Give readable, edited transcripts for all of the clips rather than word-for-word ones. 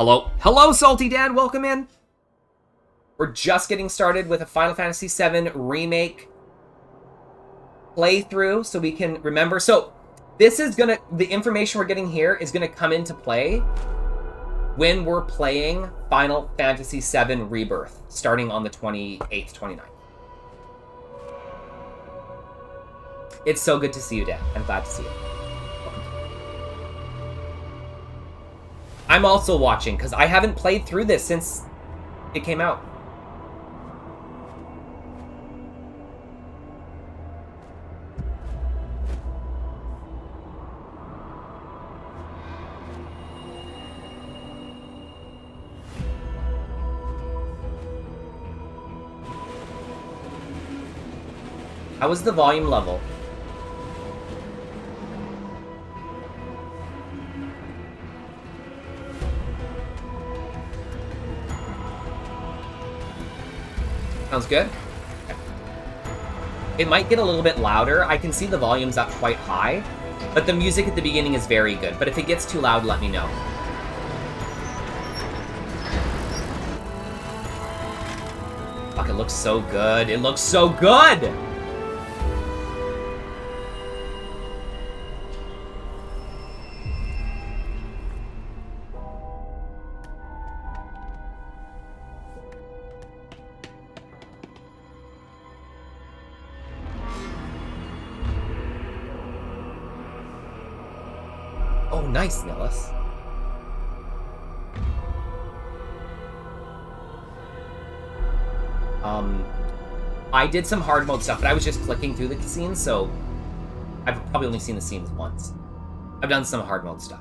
Hello. Hello, Salty Dad. Welcome in. We're just getting started with a Final Fantasy VII Remake playthrough so we can remember. So this is gonna, the information we're getting here is gonna come into play when we're playing Final Fantasy VII Rebirth, starting on the 28th, 29th. It's so good to see you, Dad. I'm glad to see you. I'm also watching, because I haven't played through this since it came out. How was the volume level? Sounds good. Okay. It might get a little bit louder. I can see the volume's up quite high, but the music at the beginning is very good. But if it gets too loud, let me know. Fuck, it looks so good. It looks so good! Oh, nice, Nillis. I did some hard mode stuff, but I was just clicking through the scenes, so I've probably only seen the scenes once. I've done some hard mode stuff.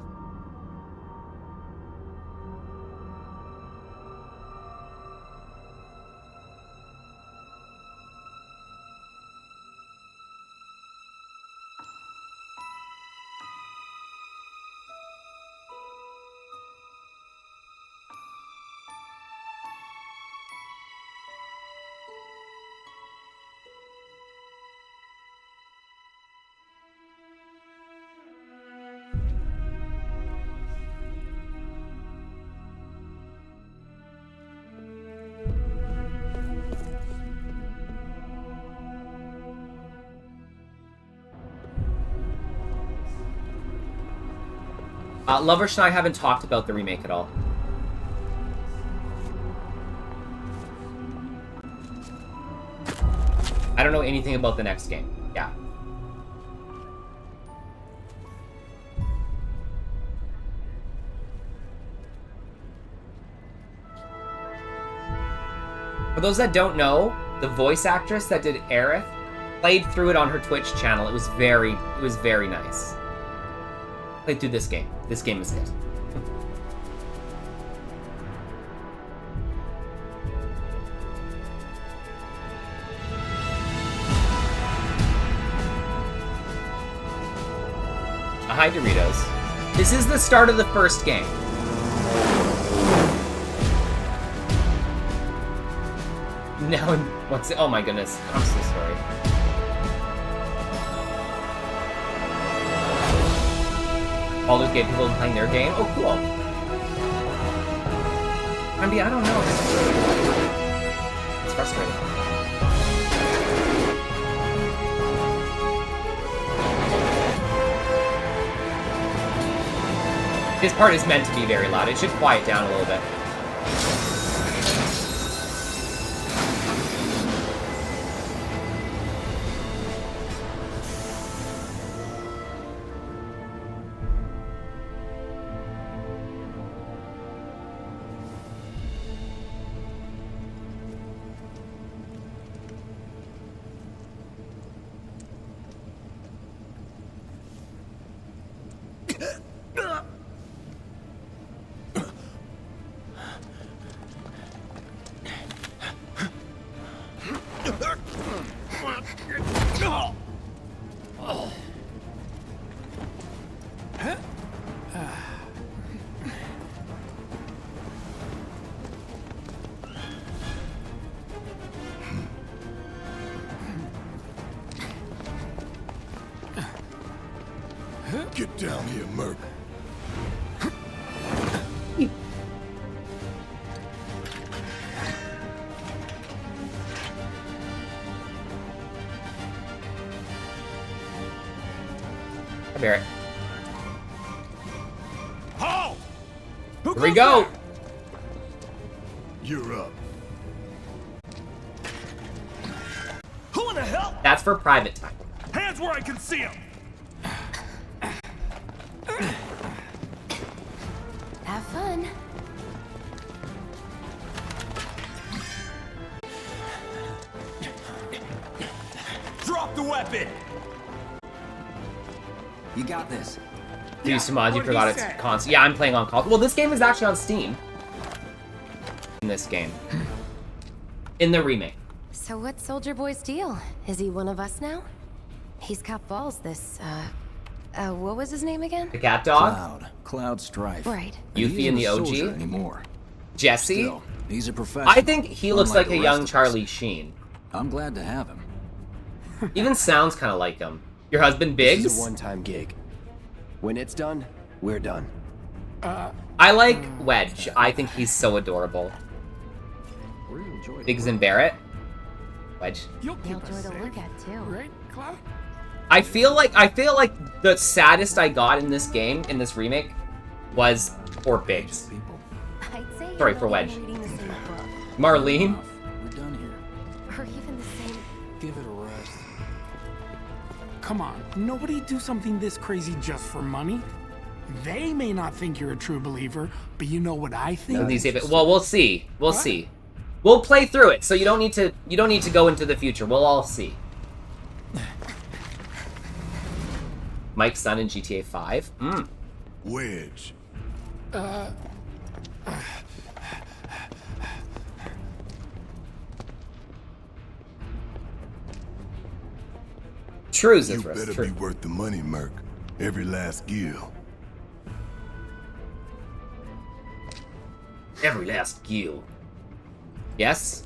Lovers and I haven't talked about the remake at all. I don't know anything about the next game. Yeah. For those that don't know, the voice actress that did Aerith played through it on her Twitch channel. It was very nice. Played through this game. This game is it. Hi, Doritos. This is the start of the first game. Now, what's it? Oh my goodness. I'm so sorry. All those gay people playing their game? Oh, cool. I mean, I don't know. It's frustrating. This part is meant to be very loud. It should quiet down a little bit. Get down here, Merc. Barrett. Halt! Who Here we goes go. there? You're up. Who in the hell? That's for private time. Hands where I can see them. Have fun. Drop the weapon. You got this. Do Samaji what forgot he it's said. console. Yeah, I'm playing on console. Well, this game is actually on Steam. In this game. In the remake. So what's Soldier Boy's deal? Is he one of us now? He's got balls, this, what was his name again? The cat dog. Cloud Strife. Right. Yuffie in the He isn't a OG. soldier anymore. Jesse. Still, he's a professional. I think he looks unlike like a the young rest of Charlie us. Sheen. I'm glad to have him. Even sounds kind of like him. Your husband This Biggs? is a one-time gig. When it's done, we're done. I like Wedge. I think he's so adorable. Biggs and Barrett. Wedge. You'll He'll keep joy us to safe, look at, too. right, Cloud? I feel like the saddest I got in this game, in this remake, was for Biggs. People. I'd say Sorry, you're for not Wedge. even reading the same book. Marlene? We're done here. Or even the same... Give it a rest. Come on, nobody do something this crazy just for money. They may not think you're a true believer, but you know what I think? Well, we'll see. We'll see. We'll play through it, so you don't need to go into the future. We'll all see. Mike's son in GTA 5. Wedge. True, You Zithris. better True. be worth the money, Merc. Every last gill. Every last gill. Yes,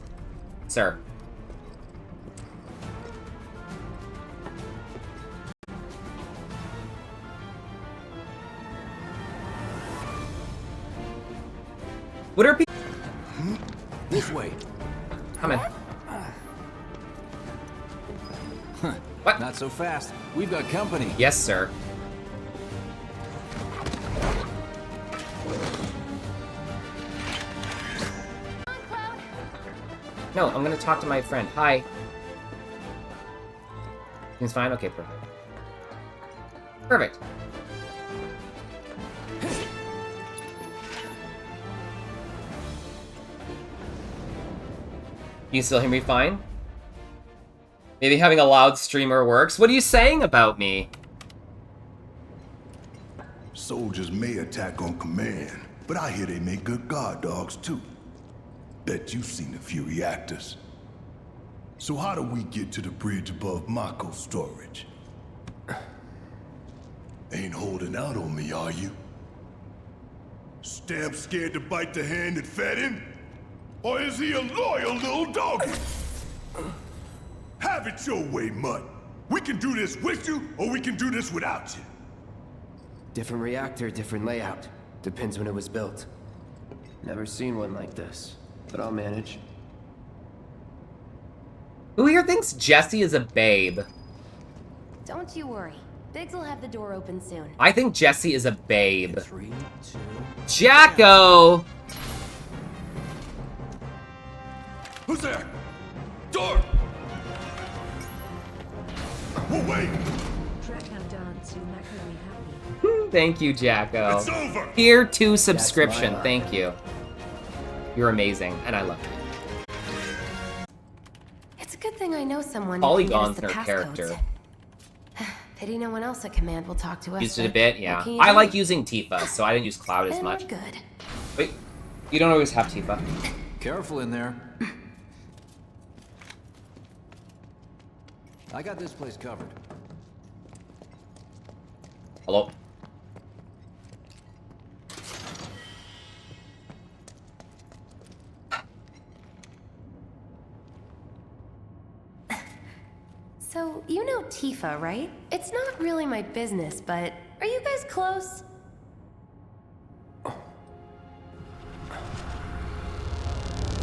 sir. What are people This way. coming? What? Not so fast. We've got company. Yes, sir. No, I'm gonna talk to my friend. Hi. Seems fine? Okay, perfect. Perfect. You can still hear me fine? Maybe having a loud streamer works. What are you saying about me? Soldiers may attack on command, but I hear they make good guard dogs too. Bet you've seen a few reactors. So how do we get to the bridge above Mako storage? Ain't holding out on me, are you? Stamp scared to bite the hand that fed him? Or is he a loyal little doggy? Have it your way, Mutt. We can do this with you, or we can do this without you. Different reactor, different layout. Depends when it was built. Never seen one like this, but I'll manage. Who here thinks Jesse is a babe? Don't you worry. Biggs will have the door open soon. I think Jesse is a babe. 3, 2. Jacko! Who's there? Door! Whoa, wait! Thank you, Jacko. It's over! Tier 2 subscription. line. Thank you. You're amazing, and I love you. It's a good thing I know someone Polygon's who can her get us the character. passcodes. Pity no one else at command will talk to us. Used it a but bit, what yeah. can you I do? like using Tifa, so I didn't use Cloud as And much. we're good. Wait, you don't always have Tifa. Careful in there. I got this place covered. Hello? So, you know Tifa, right? It's not really my business, but are you guys close? Come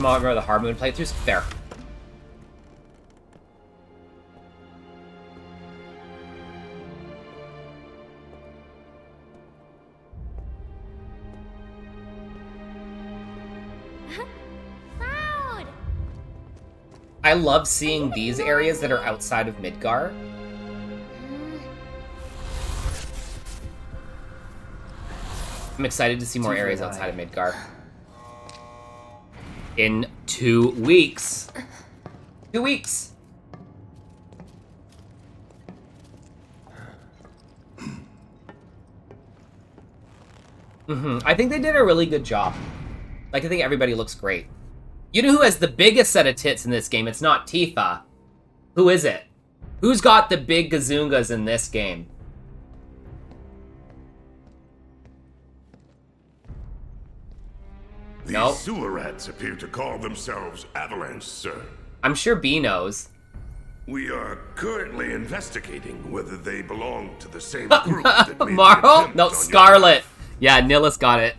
on, remember the Hard Moon playthroughs? Fair. I love seeing these areas that are outside of Midgar. I'm excited to see more areas outside of Midgar. In 2 weeks. 2 weeks. I think they did a really good job. Like, I think everybody looks great. You know who has the biggest set of tits in this game? It's not Tifa. Who is it? Who's got the big gazungas in this game? These Nope. sewer rats appear to call themselves Avalanche, sir. I'm sure B knows. We are currently investigating whether they belong to the same group that made the Marl? attempt No, on your Scarlet. life. Yeah, Nillis got it.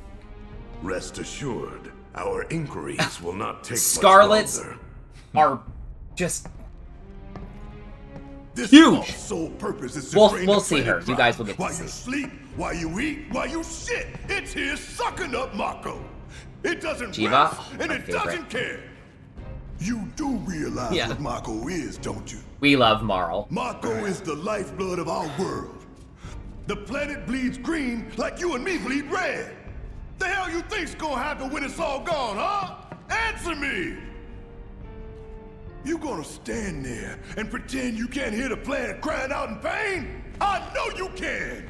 Rest assured, our inquiries will not take Scarlets much longer. are just... This Huge. sole purpose is to We'll drain the see her. planet You dry. guys will get to While see. you sleep, while you eat, while you shit, it's here sucking up Mako. It doesn't Jiva? rest, Oh, and my it favorite. doesn't care. You do realize Yeah. what Mako is, don't you? We love Marl. Mako is the lifeblood of our world. The planet bleeds green like you and me bleed red. The hell you think's gonna happen when it's all gone, huh? Answer me! You gonna stand there and pretend you can't hear the planet crying out in pain? I know you can!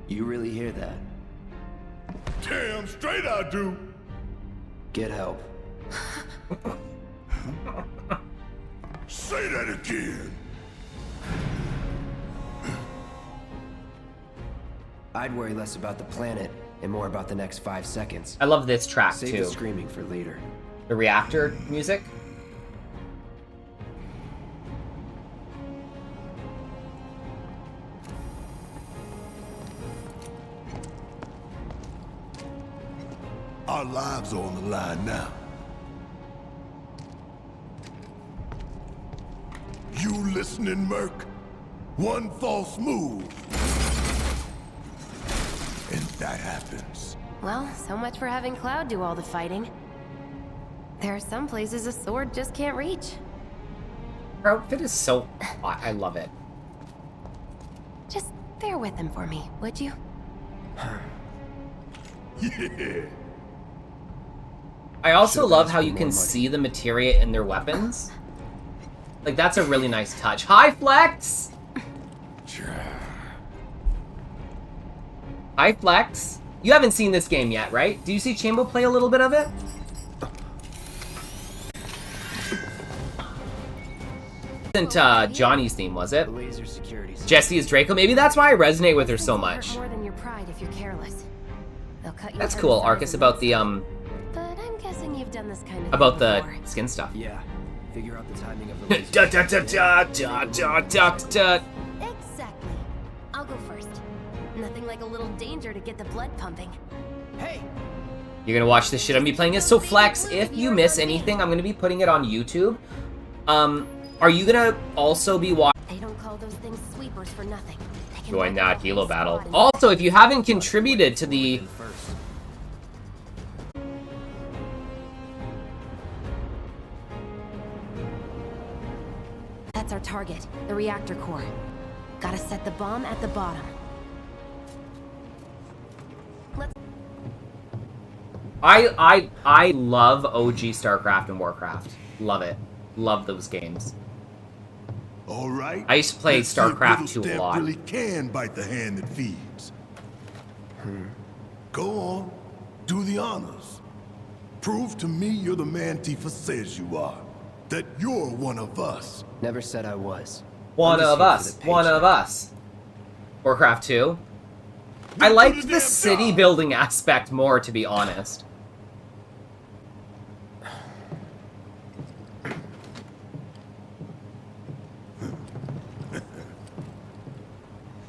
You really hear that? Damn straight I do! Get help. Say that again! I'd worry less about the planet and more about the next 5 seconds. I love this track, Save too. the screaming for later. The reactor music. Our lives are on the line now. You listening, Merc? One false move. And that happens. Well, so much for having Cloud do all the fighting. There are some places a sword just can't reach. Her outfit is so hot. I love it. Just bear with him for me, would you? Yeah. I also Should've love asked how for you more can money. see the materia in their weapons. Like, that's a really nice touch. Hi, Flex! Hi, Flex. You haven't seen this game yet, right? Do you see Chambo play a little bit of it? Wasn't Johnny's theme, was it? The laser security. Jesse is Draco. Maybe that's why I resonate with her so Things will hurt much. More than your pride if you're careless. They'll cut you That's from cool, size Arcus, and about the, size. But I'm guessing you've done this kind of about thing the before. skin stuff. Yeah. Figure out the timing of the laser. Da, da, da, da, da, da, da, da. Exactly. I'll go first. Nothing like a little danger to get the blood pumping. Hey! You're gonna watch this shit I'm be playing it. So Flex, if you miss anything, I'm gonna be putting it on YouTube. Are you gonna also be watching? They don't call those things sweepers for nothing. They can Join wipe that out Hilo a battle. squad in Also, if you haven't contributed to the First. That's our target, the reactor core. Gotta set the bomb at the bottom. Let's I love OG StarCraft and Warcraft. Love it. Love those games. All right. I used to play Let's see if StarCraft 2 a Whittlestamp lot. really can bite the hand that feeds. Go on. Do the honors. Prove to me you're the man Tifa says you are. That you're one of us. Never said I was. One I'm just of here for us. the One paycheck. of us. Warcraft 2. I do liked the the damn city job. building aspect more, to be honest.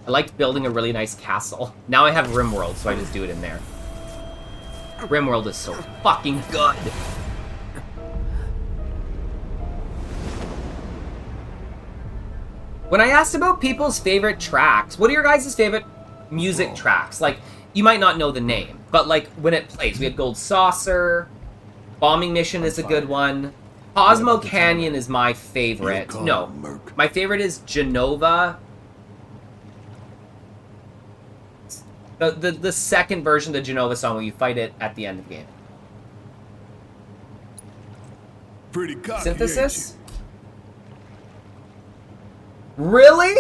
I liked building a really nice castle. Now I have RimWorld, so I just do it in there. RimWorld is so fucking good. When I asked about people's favorite tracks, what are your guys' favorite music tracks? Like, you might not know the name, but like when it plays, we had Gold Saucer, Bombing Mission is a good one. Cosmo Canyon is my favorite. You're No, calm, Merc. my favorite is Genova. The second version of the Genova song where you fight it at the end of the game. Pretty cocky, Synthesis? Really?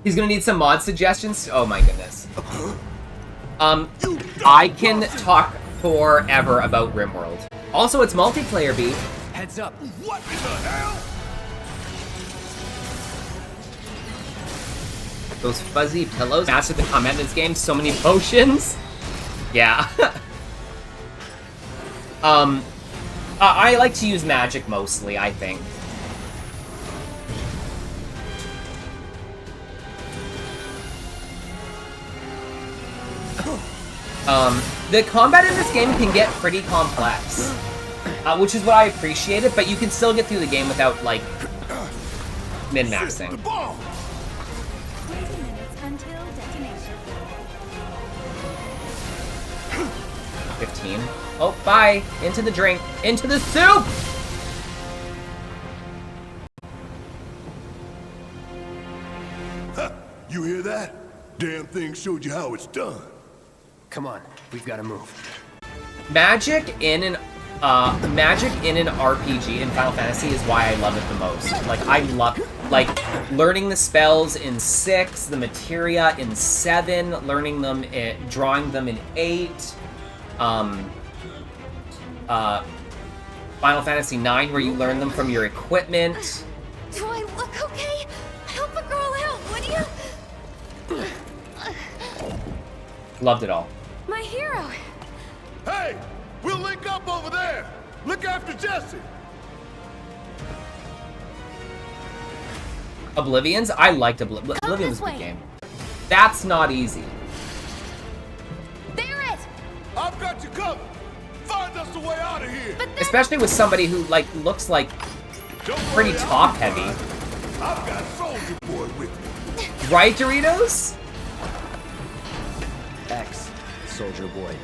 He's gonna need some mod suggestions? Oh my goodness. I can talk forever about RimWorld. Also, it's multiplayer, B. Heads up. What in the hell? Those fuzzy pillows. Mastered the comment in this game. So many potions. Yeah. I like to use magic mostly, I think. The combat in this game can get pretty complex, which is what I appreciated, but you can still get through the game without, like, min-maxing. 20 minutes until detonation. 15. Oh, bye! Into the drink! Into the soup! You hear that? Damn thing showed you how it's done. Come on, we've got to move. Magic in an RPG in Final Fantasy is why I love it the most. Like, I love, like, learning the spells in 6, the materia in 7, learning them, drawing them in 8, Final Fantasy IX, where you learn them from your equipment. Do I look okay? Help a girl out, would you? Loved it all. My hero. Hey, we'll link up over there. Look after Jesse. Oblivion's? I liked Oblivion's a this good way. game. That's not easy. There it. I've got you covered. Find us a way out of here. But then Especially with somebody who, like, looks like Don't pretty worry, I'll top be heavy. fine. I've got Soldier Boy with me. Right, Doritos? X, Soldier Boy.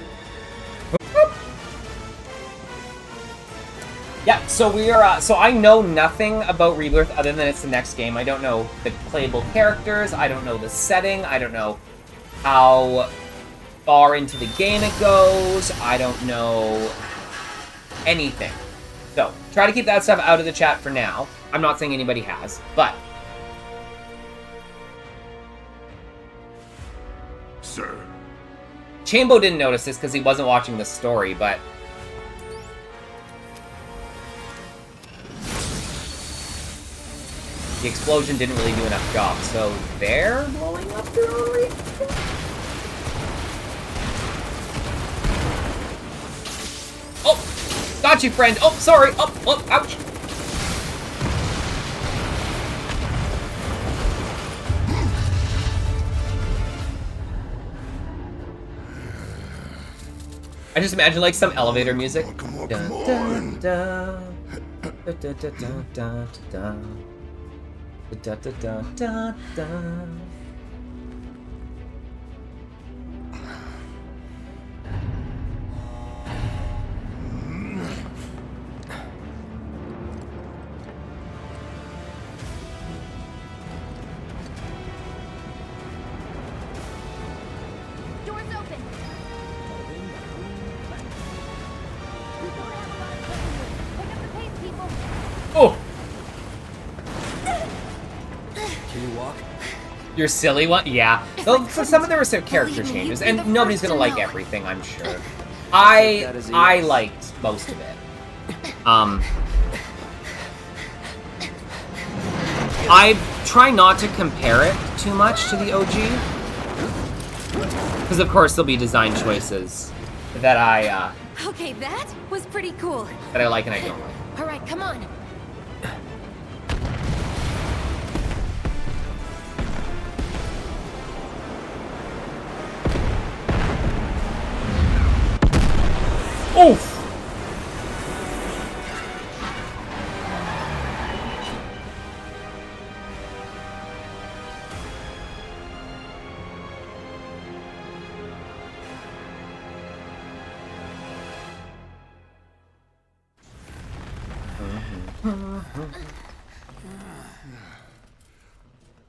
Yeah, so we are, so I know nothing about Rebirth other than it's the next game. I don't know the playable characters, I don't know the setting, I don't know how far into the game it goes, I don't know anything. So, try to keep that stuff out of the chat for now. I'm not saying anybody has, but... Sir, Chambo didn't notice this because he wasn't watching the story, but... the explosion didn't really do enough job, so they're blowing up their own reactor? Oh! Got you, friend! Oh, sorry! Oh, ouch! I just imagine, like, some elevator music. Come on, Dun, come on. dun, dun. Dun, dun, dun, dun, dun, dun. Da, da, da, da, da. Doors open. We don't have a lot of time. Pick up the pace, people. Oh! Can you walk? Your silly one? Yeah. Though, for some of there were some character believe me, changes, you'd be and the nobody's first gonna to like know. everything, I'm sure. that as a I yes. liked most of it. I try not to compare it too much to the OG. Because of course there'll be design choices that I Okay, that was pretty cool. like and I don't like. All right, come on. Oof!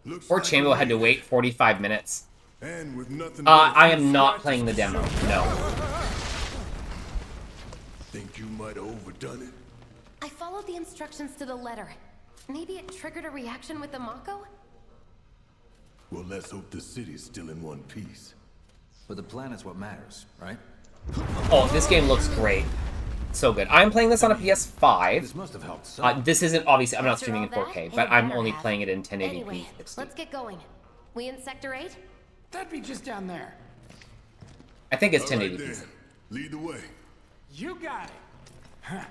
Looks Poor like Chambo a had to wait 45 minutes. And with nothing but a I few am not scratches playing the to demo. show. No. Think you might have overdone it? I followed the instructions to the letter. Maybe it triggered a reaction with the Mako? Well, let's hope the city's still in one piece. But the planet's what matters, right? Oh, this game looks great. So good. I'm playing this on a PS5. This must have helped some. This isn't, obviously, I'm not After streaming in all that, 4K, it but I'm better only have. playing it in 1080p. Anyway, 60. let's get going. We in Sector 8? That'd be just down there. I think it's All right 1080p. then, lead the way. You got it. Huh.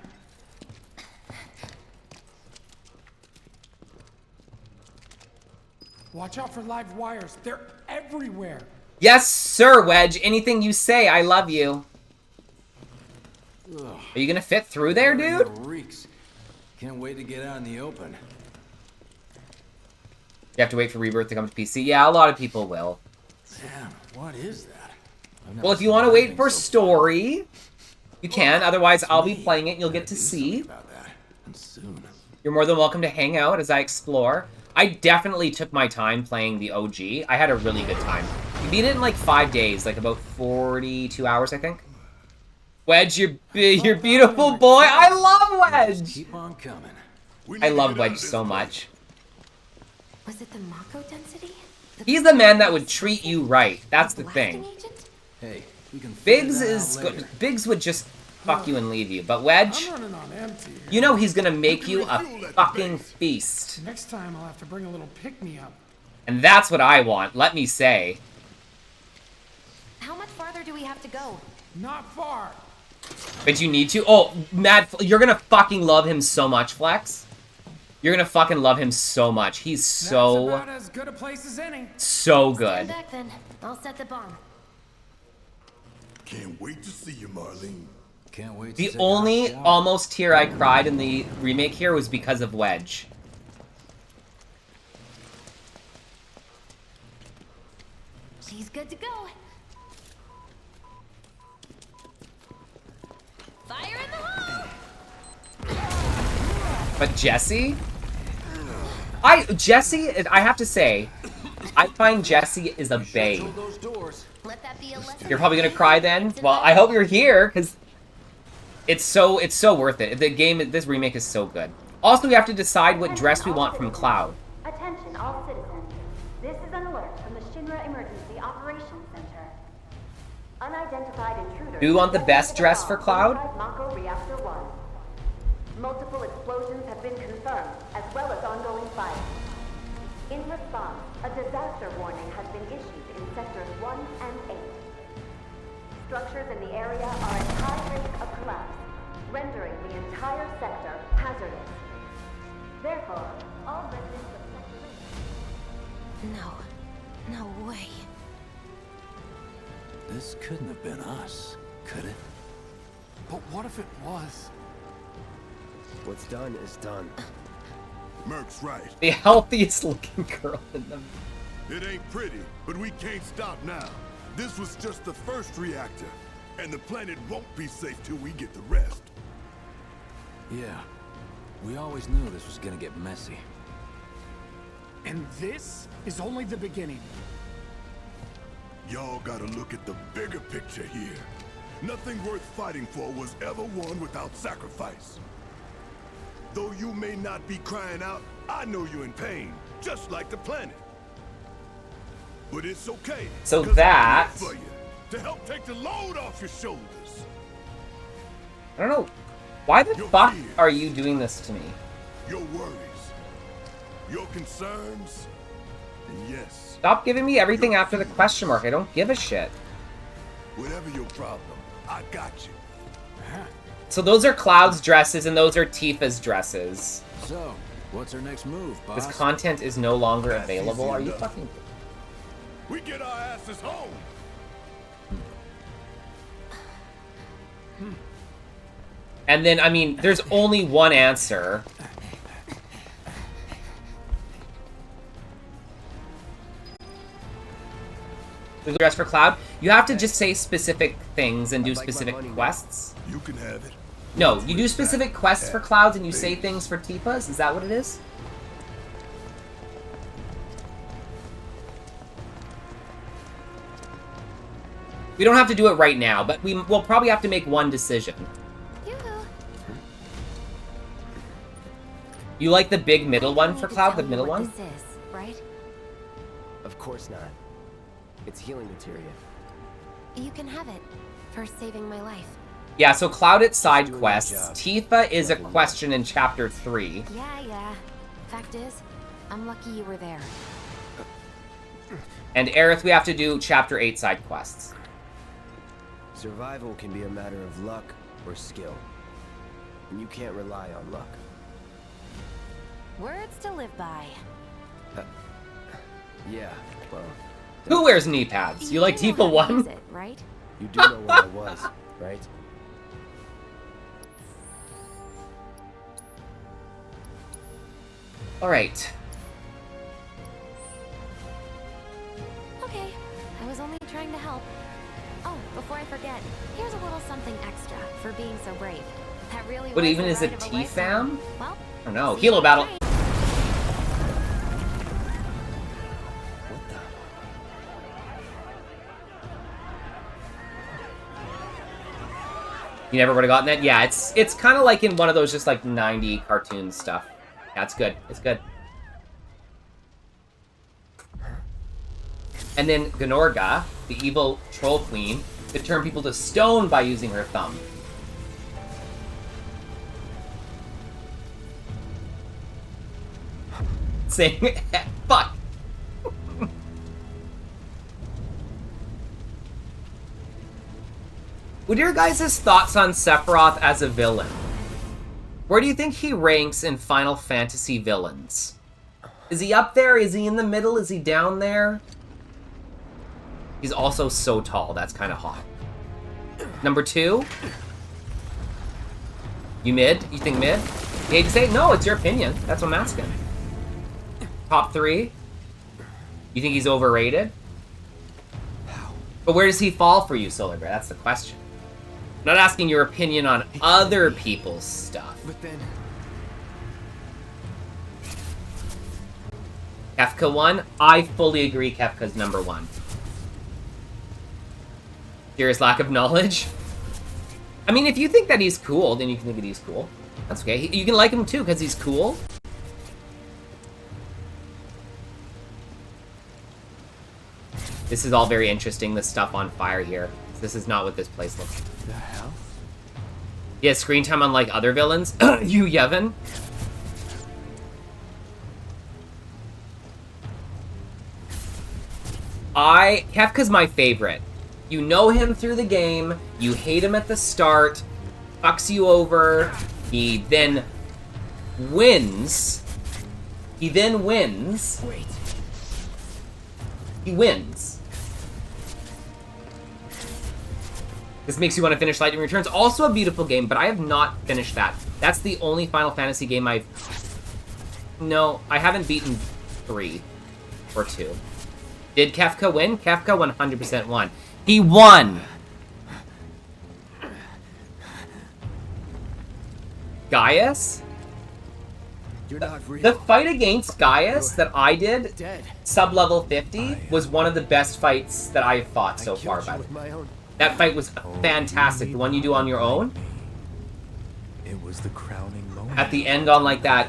Watch out for live wires. They're everywhere. Yes, sir, Wedge. Anything you say, I love you. Ugh. Are you gonna fit through there, dude? Reeks. Can't wait to get out in the open. You have to wait for Rebirth to come to PC. Yeah, a lot of people will. Damn, what is that? Well, if you want to wait for story, you can. Otherwise, I'll be playing it and you'll get to see. About that. And soon. You're more than welcome to hang out as I explore. I definitely took my time playing the OG. I had a really good time. We beat it in like 5 days, like about 42 hours, I think. Wedge, you're beautiful boy. I love Wedge. Keep on coming. We I need to love get out Wedge of this so place. much. Was it the Mako density? He's the man that would treat you right. That's the thing. Blasting agent? Hey, we can Biggs figure that is out good. later. Biggs would just fuck you and leave you, but Wedge, I'm running on empty. you know he's gonna make you a refuel at the fucking base. feast. Next time I'll have to bring a little pick-me-up. And that's what I want, let me say. How much farther do we have to go? Not far. But you need to. Oh, you're gonna fucking love him so much, Flex. You're gonna fucking love him so much. He's That's so, about as good a place as any. so Stand good. back then. I'll set the bomb. Can't wait to see you, Marlene. Can't wait to The take a only shower. almost tear I cried in the remake here was because of Wedge. She's good to go. Fire in the hole! But Jesse? Jesse, I have to say, I find Jesse is a babe. Hold those doors. Let that be a lesson. You're probably gonna cry then? Well, I hope you're here, because it's so worth it. The game, this remake is so good. Also, we have to decide what dress we want from Cloud. Attention all citizens. This is an alert from the Shinra Emergency Operations Center. Unidentified intruders. Do we want the best dress for Cloud? inside Mako Reactor 1. Multiple explosions have been confirmed, as well as ongoing fire. In response, a disaster warning has been issued in sectors 1 and 8. Structures in the area are at high risk of collapse, rendering the entire sector hazardous. Therefore, all residents of Sector 8... No way. This couldn't have been us, could it? But what if it was? What's done is done. Merc's right. The healthiest looking girl in them. It ain't pretty, but we can't stop now. This was just the first reactor, and the planet won't be safe till we get the rest. Yeah. We always knew this was gonna get messy. And this is only the beginning. Y'all gotta look at the bigger picture here. Nothing worth fighting for was ever won without sacrifice. Though you may not be crying out, I know you're in pain, just like the planet. But it's okay. So 'cause that- I'm here for you, to help take the load off your shoulders. I don't know. Why the Your fuck fears. are you doing this to me? Your worries, your concerns, and yes, Stop giving me everything after the question mark. I don't give a shit. whatever your problem, I got you. So those are Cloud's dresses and those are Tifa's dresses. So, what's our next move, boss? This content is no longer That's available. easy Are you enough. fucking... We get our asses home. And then, I mean, there's only one answer. The dress for Cloud. You have to just say specific things and do I'd like my specific money now. quests. You can have it. No, you do specific quests for Clouds and you say things for Tifa's? Is that what it is? We don't have to do it right now, but we'll probably have to make one decision. Yoo-hoo. You like the big middle one for Cloud, the middle one? This is, right? Of course not. It's healing materia. You can have it for saving my life. Yeah, so Cloud it's side Doing quests. your job. Tifa is a question in chapter 3. Yeah. Fact is, I'm lucky you were there. And Aerith, we have to do chapter 8 side quests. Survival can be a matter of luck or skill. And you can't rely on luck. Words to live by. Yeah, well... Who wears knee pads? You like do know Tifa how to use 1? it, right? You do know where I was, right? Alright. Okay, I was only trying to help. Oh, before I forget, here's a little something extra for being so brave. That really But was even the is it ride of a lifetime. T-Fam? Well, I don't know. see Hilo you battle. tonight. What the... You never would have gotten that? Yeah, it's kind of like in one of those just like 90 cartoon stuff. Yeah, it's good. It's good. And then Gnorga, the evil troll queen, could turn people to stone by using her thumb. Saying, fuck. What are your guys' thoughts on Sephiroth as a villain? Where do you think he ranks in Final Fantasy villains? Is he up there? Is he in the middle? Is he down there? He's also so tall. That's kind of hot. Number 2? You mid? You think mid? You hate to say it? No, it's your opinion. That's what I'm asking. Top 3? You think he's overrated? But where does he fall for you, Solar Bear? That's the question. I'm not asking your opinion on other people's stuff. But then... Kefka 1? I fully agree Kefka's number 1. Serious lack of knowledge? I mean, if you think that he's cool, then you can think that he's cool. That's okay. You can like him too, because he's cool. This is all very interesting, this stuff on fire here. This is not what this place looks like. The hell? Yeah, screen time unlike other villains. You, Yevon. Kefka's my favorite. You know him through the game, you hate him at the start, fucks you over, he then wins. He wins. This makes you want to finish Lightning Returns. Also a beautiful game, but I have not finished that. That's the only Final Fantasy game I've... No, I haven't beaten 3 or 2. Did Kefka win? Kefka 100% won. He won! Gaius? You're not real. The fight against Gaius that I did, Dead. sub-level 50, was one of the best fights that I've fought so far, I killed you by the with my own... That fight was fantastic. The one you do on your own. It was the crowning moment. At the end on like that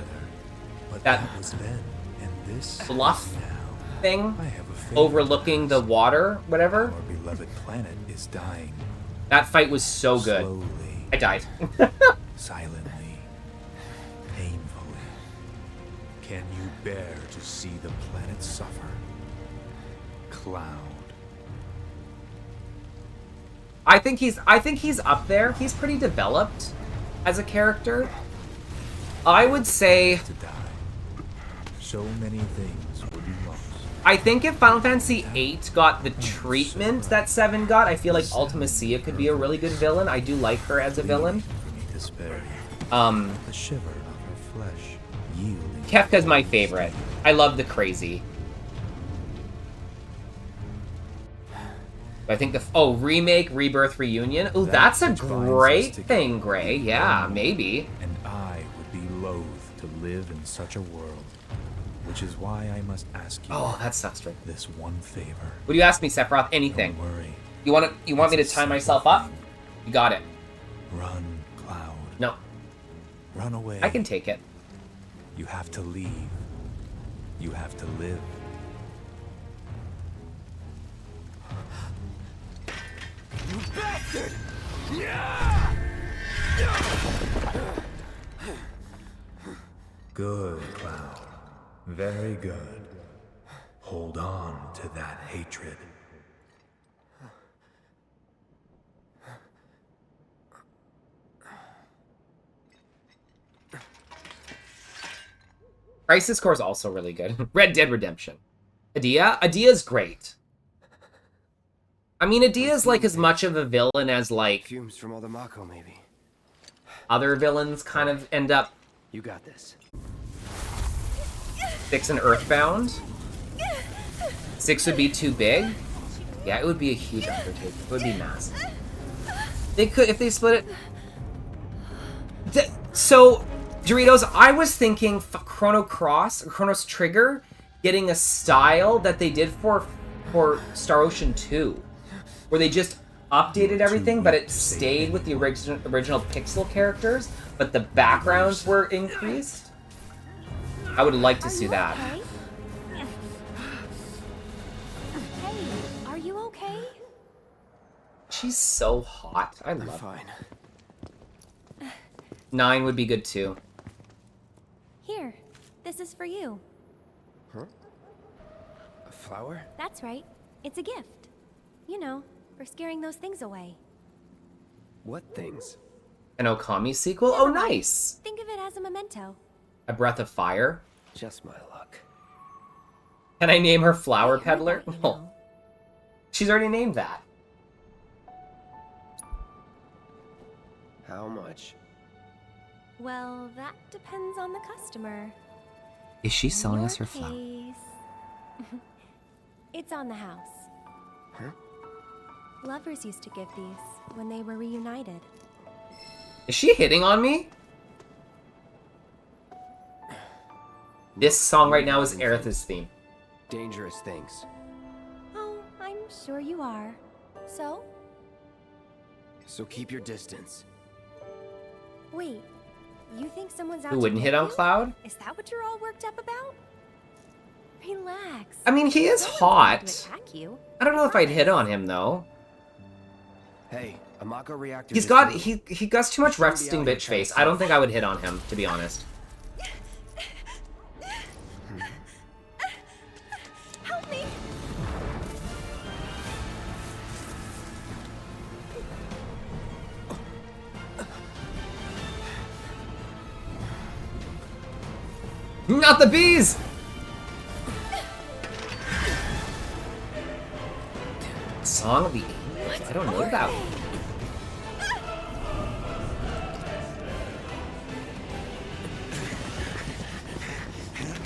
But that was then, and this bluff is now. thing I have a feeling overlooking the water, whatever. Our beloved planet is dying. That fight was so good. Slowly, I died. silently, painfully. Can you bear to see the planet suffer? Cloud. I think he's up there. He's pretty developed as a character. I would say To die. So many things would be lost. I think if Final Fantasy VIII got the treatment that 7 got, I feel like Ultimacia could be a really good villain. I do like her as a villain. Despair. Um, The shiver of her flesh yielding. Kefka's my favorite. I love the crazy. I think remake, rebirth, reunion. Oh, that's a great thing, Gray. Yeah, maybe. And I would be loath to live in such a world, which is why I must ask you. Oh, that sucks, Drake. This one favor. What do you ask me, Sephiroth? Anything. Don't worry. You want me to tie myself up? You got it. Run, Cloud. No. Run away. I can take it. You have to leave. You have to live. You bastard! Yeah! Good, Cloud. Very good. Hold on to that hatred. Crisis Core is also really good. Red Dead Redemption. Adia's great. I mean, Adia's like as much of a villain as like Fumes from all the Mako, maybe. other villains kind of end up. You got this. 6 and Earthbound. 6 would be too big. Yeah, it would be a huge undertaking. It would be massive. They could if they split it. So, Doritos, I was thinking Chronos Trigger getting a style that they did for Star Ocean 2, where they just updated everything, but it stayed with the original pixel characters, but the backgrounds were increased. I would like to see that. Okay? Hey, are you okay? She's so hot. I love her. Fine. 9 would be good too. Here, this is for you. Huh? A flower? That's right. It's a gift. You know, for scaring those things away. What things? An Okami sequel? Oh, nice! Think of it as a memento. A Breath of Fire? Just my luck. Can I name her Flower I heard Peddler? that, you No. know. She's already named that. How much? Well, that depends on the customer. Is she In selling your us her flower? case, it's on the house. Huh? Lovers used to give these when they were reunited. Is she hitting on me? This song right now is Aerith's theme. Dangerous things. Oh, I'm sure you are. So? So keep your distance. Wait, you think someone's out Who to wouldn't get hit on you? Cloud? Is that what you're all worked up about? Relax. I mean, he is No one's going hot. to attack you. I don't know if I'd hit on him though. Hey, a Mako reactor. He's just got moved. he got too much Shouldn't be resting out here bitch trying face. to I don't think I would hit on him, to be honest. Help me! Not the bees! Song of the Angels? I don't know that one.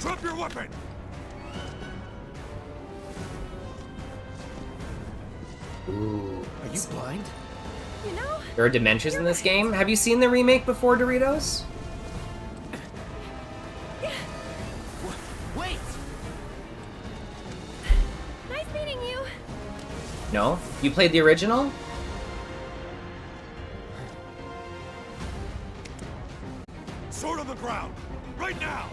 Drop your weapon! Are you blind? You know, There are dimensions in this game. Have you seen the remake before, Doritos? Wait! nice meeting you. No? You played the original? Sword on the ground! Right now!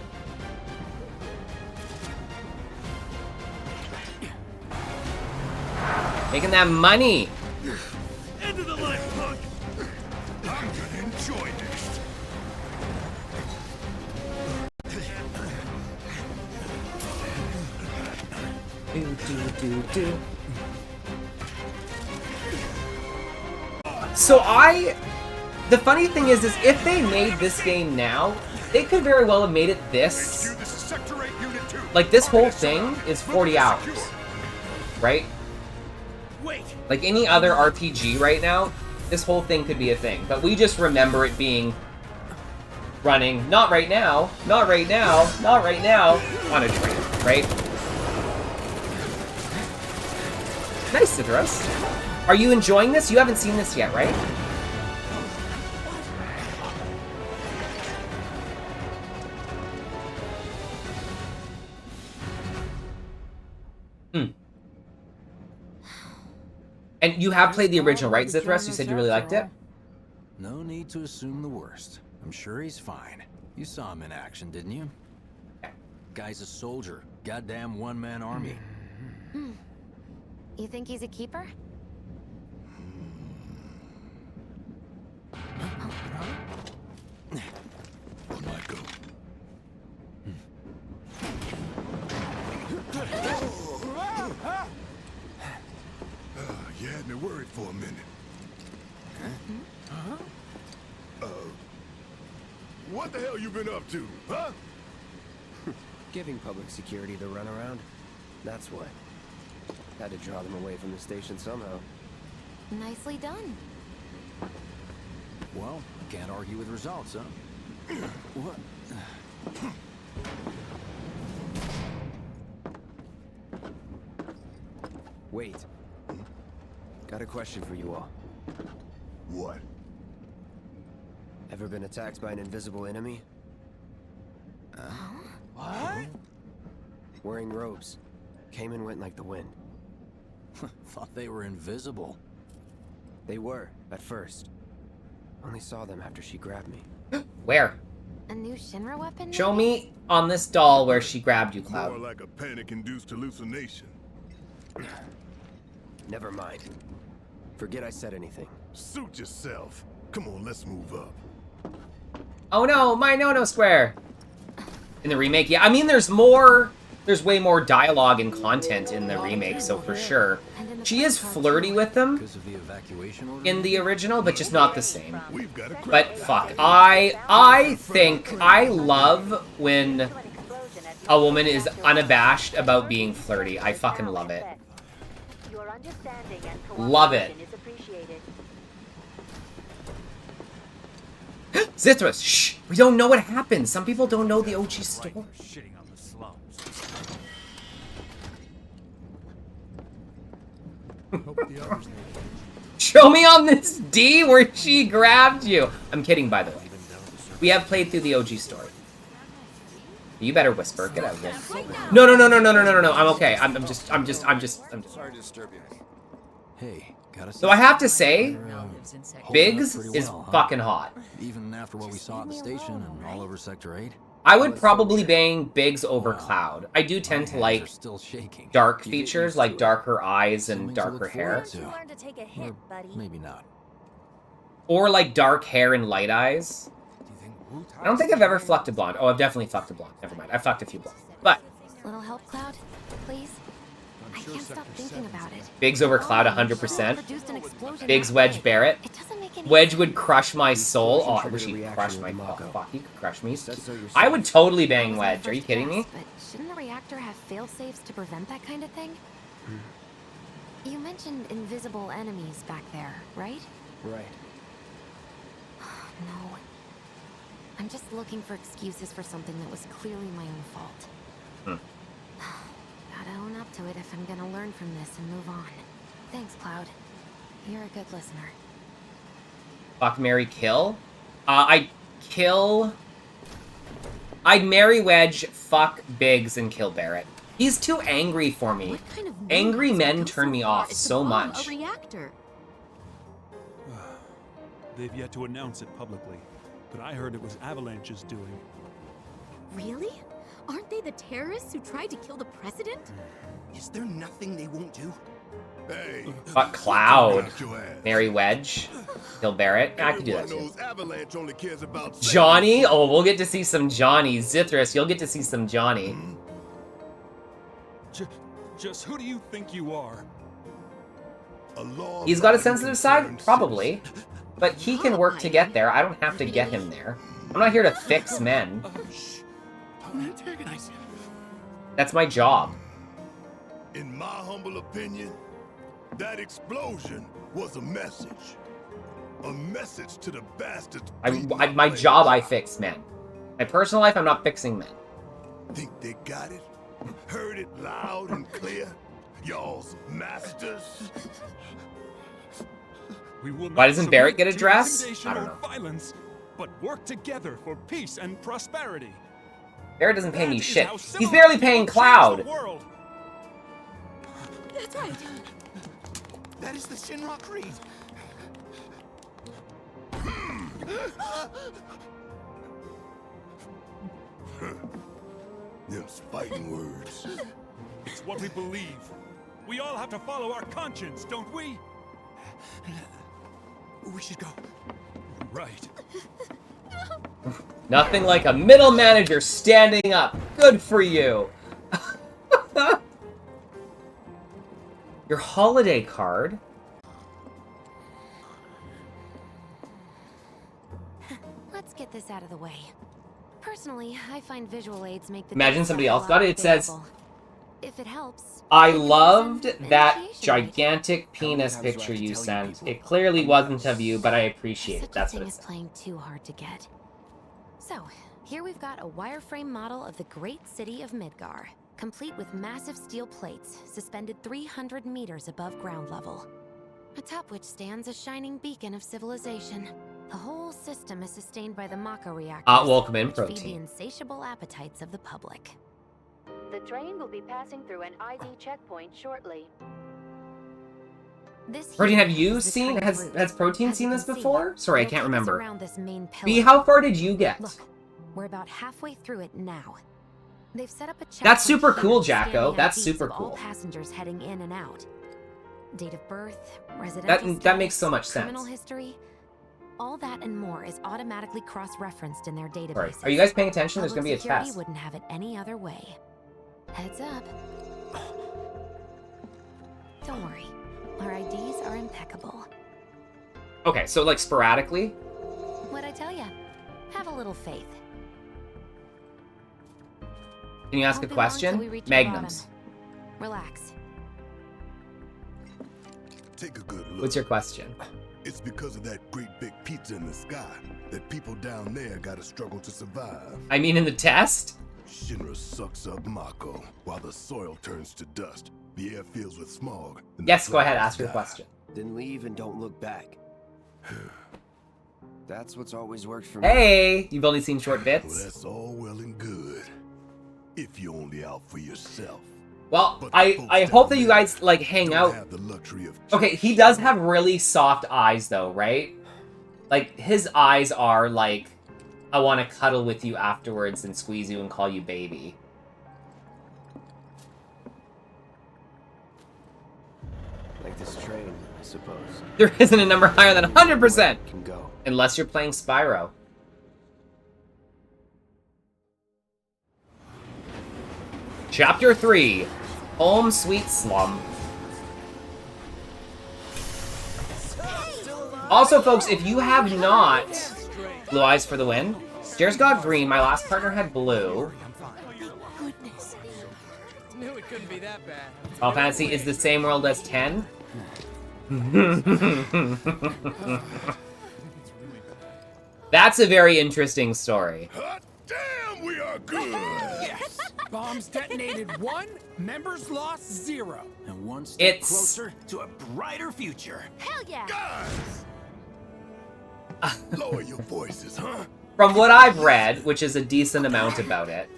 Making that money! End of the line, punk! I'm gonna enjoy this! So the funny thing is if they made this game now, they could very well have made it this. HQ, this is Sector 8, Unit 2. Like, this whole Target thing secure. is 40 hours. Secure. Right? Wait! Like any other RPG right now, this whole thing could be a thing. But we just remember it being running, not right now, not right now, not right now, on a train, right? Nice, Zithros. Are you enjoying this? You haven't seen this yet, right? And you have played the original, right, Zithros? You said you really liked it? No need to assume the worst. I'm sure he's fine. You saw him in action, didn't you? Guy's a soldier. Goddamn one-man army. You think he's a keeper? On my go. You had me worried for a minute. What the hell you been up to, huh? Giving public security the runaround. That's what. Had to draw them away from the station somehow. Nicely done. Well, can't argue with results, huh? What? Wait. Got a question for you all. What? Ever been attacked by an invisible enemy? What? Wearing robes. Came and went like the wind. Thought they were invisible. They were, at first. Only saw them after she grabbed me. Where? A new Shinra weapon? Show me on this doll where she grabbed you, Cloud. More like a panic-induced hallucination. Never mind. Forget I said anything. Suit yourself. Come on, let's move up. Oh no, my no-no square! In the remake, yeah, I mean, there's way more dialogue and content in the remake, so for sure. She is flirty with them Because of the evacuation order? in the original, but just not the same. We've got a But fuck, I think, I love when a woman is unabashed about being flirty. I fucking love it. Your understanding and Love it. cooperation is appreciated. Zithros, shh! We don't know what happened. Some people don't know the OG story. Shitting on the slums. Hope the others know. Show me on this D where she grabbed you. I'm kidding, by the way. We have played through the OG story. You better whisper. Get out of here. No. I'm okay. I'm just. Sorry to disturb you. Hey, gotta So I have to say, Holding Biggs up pretty is well, huh? fucking hot. Even after what we saw at the station and all over Sector 8? I would probably bang Biggs over Cloud. I do tend to Hands like are still shaking. dark You get features, used like to it. darker eyes and Something to darker look hair. forward to. Learn to take a hit, Or buddy. maybe not. Or like dark hair and light eyes. I don't think I've ever fucked a blonde. Oh, I've definitely fucked a blonde. Never mind. I've fucked a few blondes. But Little help, Cloud? Please? I can't stop thinking about it. Biggs over Cloud 100%. Produced an explosion Biggs that Wedge big. Barrett. It doesn't make any Wedge sense. would crush my soul. Oh, I wish he'd crush my... Oh, fuck, he could crush me. I would totally bang That was my Wedge. Are you first kidding me? guess, But shouldn't the reactor have fail-safes to prevent that kind of thing? You mentioned invisible enemies back there, right? Right. No. I'm just looking for excuses for something that was clearly my own fault. Gotta own up to it if I'm gonna learn from this and move on. Thanks, Cloud. You're a good listener. Fuck, marry, kill? I'd marry Wedge, fuck Biggs, and kill Barrett. He's too angry for me. What kind of Angry movement men has turn come me so far off as to so bomb much. A reactor? They've yet to announce it publicly, but I heard it was Avalanche's doing. Really? Aren't they the terrorists who tried to kill the president? Is there nothing they won't do? Hey. Fuck Cloud. Out your ass. Marry Wedge. Kill Barrett. I could do that Everyone too. knows Avalanche only cares about Johnny? Oh, we'll get to see some Johnny. Zithros, you'll get to see some Johnny. Just who do you think you are? He's got a sensitive side? Probably. But he can work to get there. I don't have to get him there. I'm not here to fix men. Don't antagonize him. That's my job. In my humble opinion, that explosion was a message. A message to the bastards. My job, I fix men. My personal life, I'm not fixing men. Think they got it? Heard it loud and clear? Y'all's masters. We will Why not doesn't Barrett submit get a to dress? intimidation I don't or know. Violence, but work together for peace and prosperity. Barrett doesn't pay me That is shit. how He's civilized barely paying people change Cloud. the world. That's right. That is the Shinra Creed. Them's fighting words. It's what we believe. We all have to follow our conscience, don't we? We should go. Right. Nothing like a middle manager standing up. Good for you. Your holiday card? Let's get this out of the way. Personally, I find visual aids make the Imagine data somebody set else a got lot it. It says, available. If it helps. I can use loved an that initiation rite. gigantic penis picture you sent. It clearly wasn't of you, but I appreciate it. Such That's a what thing it is said. playing too hard to get. So, here we've got a wireframe model of the great city of Midgar, complete with massive steel plates suspended 300 meters above ground level, atop which stands a shining beacon of civilization. The whole system is sustained by the Mako reactors, welcome in, which feed the Protein. insatiable appetites of the public. The train will be passing through an ID checkpoint shortly. This Protein, here have you is the seen? train's Has route. Protein As you seen can this see, before? Sorry, I it'll can't take us remember. around this main B, pillar. how far did you get? Look, we're about halfway through it now. They've set up a checkpoint That's super here cool, scanning Jacko. That's IDs super of all cool. passengers heading in and out. Date of birth, residential That makes status, so much criminal sense. history, all that and more is automatically cross-referenced in their databases. Sorry. Are you guys paying attention? There's Public gonna be a security test. wouldn't have it any other way. Heads up. Don't worry. Our IDs are impeccable. Okay, so like sporadically. What'd I tell ya? Have a little faith. Can you ask a Won't be long till question? we reach the Magnums. bottom. Relax. Take a good look. What's your question? It's because of that great big pizza in the sky that people down there gotta struggle to survive. I mean, in the test? Shinra sucks up Mako while the soil turns to dust. The air fills with smog. and the Yes, go ahead. flowers Ask your die. question. Then leave and don't look back. That's what's always worked for me. Hey, you've only seen short Well, bits. that's all well and good. If you're only out for yourself. Well, But the I folks hope down that you there guys like hang don't out. have the luxury of Okay, he does have really soft eyes though, right? Like his eyes are like, I want to cuddle with you afterwards and squeeze you and call you baby. Like this train, I suppose. There isn't a number higher than 100%, Can go. unless you're playing Spyro. Chapter 3, Home Sweet Slum. Also, folks, if you have not... Blue Eyes for the win. Jared's got green, my last partner had blue. Goodness. Knew it couldn't be that bad. Final Fantasy is the same world as 10. That's a very interesting story. Hot damn, we are good! Yes! Bombs detonated 1, members lost 0. And one step It's- closer to a brighter future. Hell yeah! Guys! Lower your voices, huh? From what I've read, which is a decent amount about it,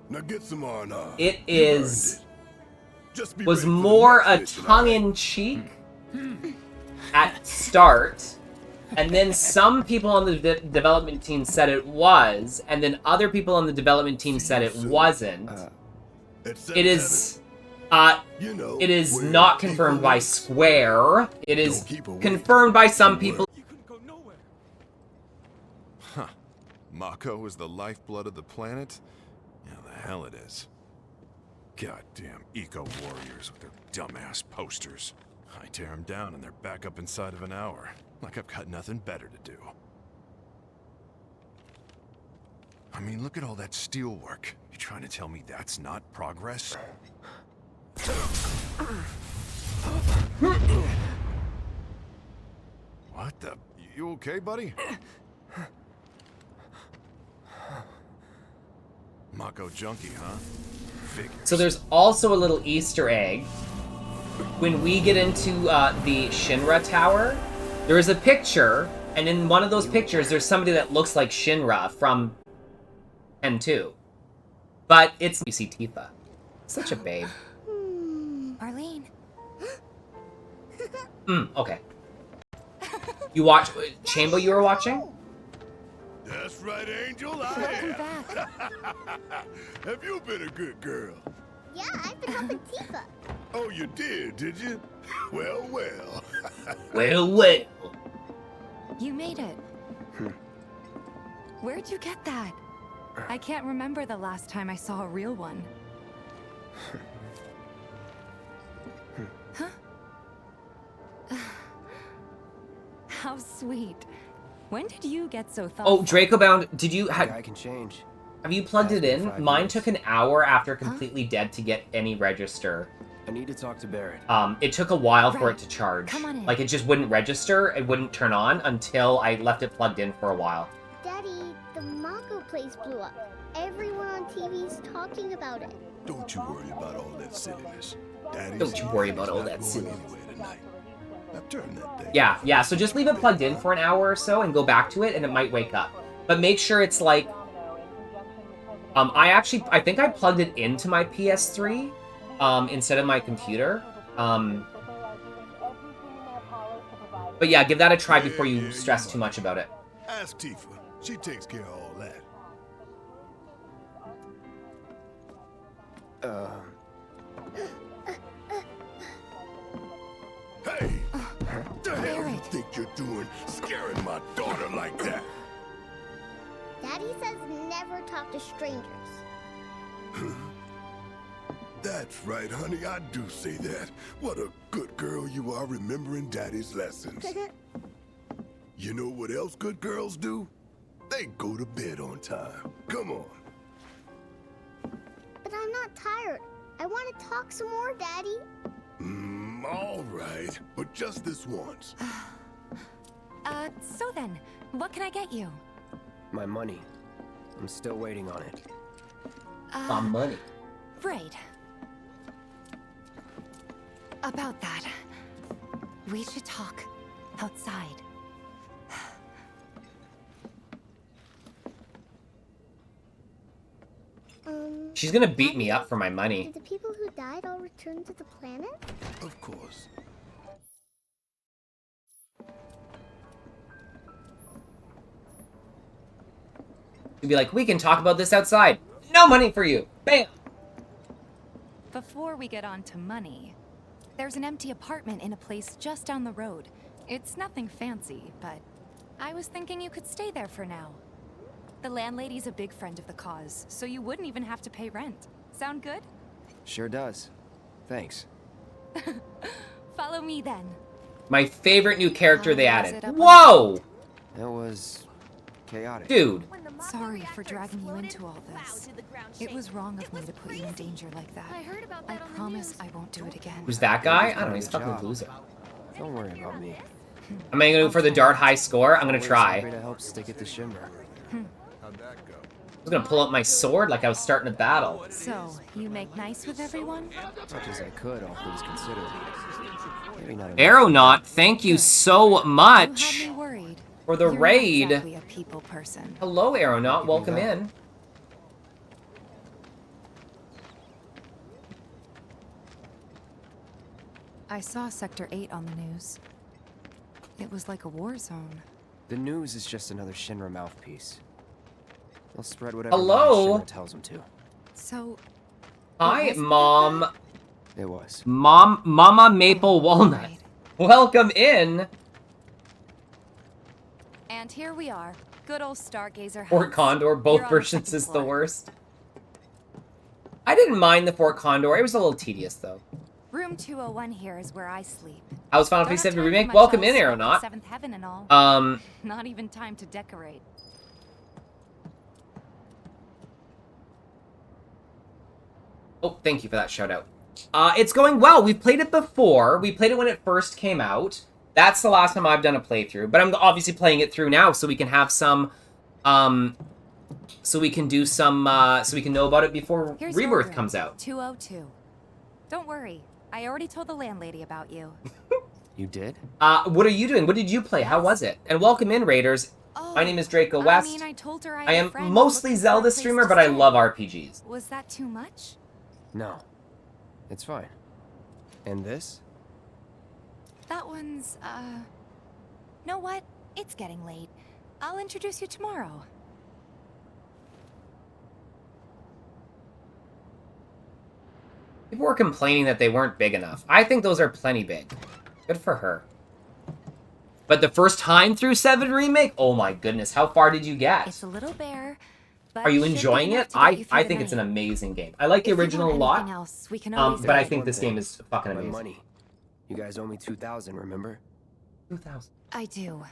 Now get some R&R. it You earned is... it. Just be was ready for the more a next mission, tongue-in-cheek at start, and then some people on the development team said it was, and then other people on the development team said it wasn't. alright? At It is, you know, it is where not people confirmed by live. Square. It is Don't keep away. confirmed by some people. You couldn't go nowhere. Huh. Mako is the lifeblood of the planet? Yeah, the hell it is. Goddamn eco-warriors with their dumbass posters. I tear them down and they're back up inside of an hour. Like I've got nothing better to do. I mean, look at all that steel work. You trying to tell me that's not progress? What the? You okay, buddy? Mako junkie, huh? So there's also a little Easter egg. When we get into the Shinra Tower, there is a picture, and in one of those pictures, there's somebody that looks like Shinra from N2. But it's... You see Tifa. Such a babe. Arlene. Okay. You watch... Chambo, you were watching? That's right, Angel. Welcome back. Have you been a good girl? Yeah, I've been helping Tifa. Oh, you did you? Well, well. Well. You made it. Where'd you get that? I can't remember the last time I saw a real one. Huh? How sweet. When did you get so thoughtful? Oh, Draco Bound, did you... I can change. Have you plugged it in? Mine took an hour after completely dead to get any register. I need to talk to Barrett. It took a while for it to charge. Come on in. Like, it just wouldn't register, it wouldn't turn on until I left it plugged in for a while. Daddy, the Mako place blew up. Everyone on TV's talking about it. Don't you worry about all that silliness. Daddy's Don't you worry about all that silliness. Now turn that thing. Yeah, so just leave it plugged in for an hour or so and go back to it and it might wake up. But make sure it's like... I think I plugged it into my PS3 instead of my computer. But yeah, give that a try before you stress too much about it. Ask Tifa. She takes care of all that. Hey! The hell you think you're doing scaring my daughter like that? Daddy says never talk to strangers. That's right, honey. I do say that. What a good girl you are remembering Daddy's lessons. You know what else good girls do? They go to bed on time. Come on. But I'm not tired. I want to talk some more, Daddy. All right. But just this once. So then, what can I get you? My money. I'm still waiting on it. My money. Right. About that, we should talk outside. She's gonna beat me up for my money. Did the people who died all return to the planet? Of course. She'd be like, we can talk about this outside. No money for you. Bam! Before we get on to money, there's an empty apartment in a place just down the road. It's nothing fancy, but I was thinking you could stay there for now. The landlady's a big friend of the cause, so you wouldn't even have to pay rent. Sound good? Sure does. Thanks. Follow me then. My favorite new character they added. Whoa! That was chaotic. Dude. Sorry for dragging you into all this. It was wrong of me to put you in danger like that. I promise I won't do it again. Who's that guy? I don't know, he's a fucking loser. Don't worry about me. Am I gonna go for the dart high score? I'm gonna try. To help stick it to Shimmer. How'd that go? I was gonna pull out my sword like I was starting a battle. So, you make nice with everyone? As much as I could, all things considered. Maybe not enough. Aeronaut, thank you so much You had me worried. for the You're raid. not exactly a people person. Hello, Aeronaut. Welcome in. I saw Sector 8 on the news. It was like a war zone. The news is just another Shinra mouthpiece. They'll spread whatever Hello? Shinra tells them to. So, Hi, Mom. It was. Mama Maple Walnut. Welcome in. and here we are. Good old Stargazer Fort house. Condor, both You're on the versions second is the floor. worst. I didn't mind the Fort Condor. It was a little tedious, though. Room 201 here is where I sleep. How's Final Don't have Fantasy VII time for Remake? much Welcome in, else. Aeronaut. Seventh heaven and all. Not even time to decorate. Oh, thank you for that shout out. It's going well. We've played it before. We played it when it first came out. That's the last time I've done a playthrough. But I'm obviously playing it through now so we can have some so we can do some, so we can know about it before Here's your Rebirth room, comes out. 202. Don't worry, I already told the landlady about you. You did? What are you doing? What did you play? How was it? And welcome in, Raiders. My name is Draco West. I mean, I told her I am mostly Zelda streamer, but I love RPGs. Was that too much? No. It's fine. And this? That one's, know what? It's getting late. I'll introduce you tomorrow. People were complaining that they weren't big enough. I think those are plenty big. Good for her. But the first time through 7 Remake? Oh my goodness, how far did you get? It's a little bare, but are you should be enjoying enough it? to get you through I the think it's an night. amazing game. I like the If you original a want lot. anything else, we can always But I arrange think one this thing. game is fucking My amazing. money. You guys owe me 2,000, remember? 2,000. I do.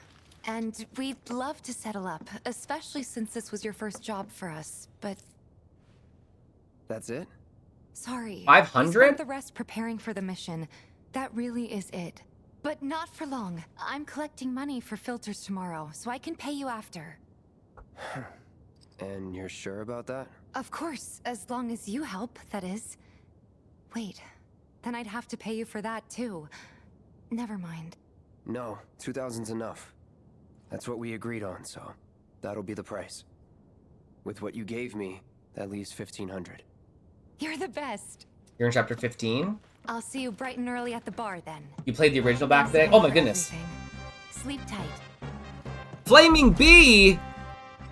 And we'd love to settle up, especially since this was your first job for us, but That's it? sorry. 500? We spent the rest preparing for the mission. That really is it. But not for long. I'm collecting money for filters tomorrow, so I can pay you after. And you're sure about that? Of course, as long as you help, that is. Wait, then I'd have to pay you for that too. Never mind. No, 2,000's enough. That's what we agreed on, so that'll be the price. With what you gave me, that leaves 1,500. You're the best. You're in chapter 15? I'll see you bright and early at the bar then. You played the original back then? Oh my goodness. Sleep tight. Flaming Bee!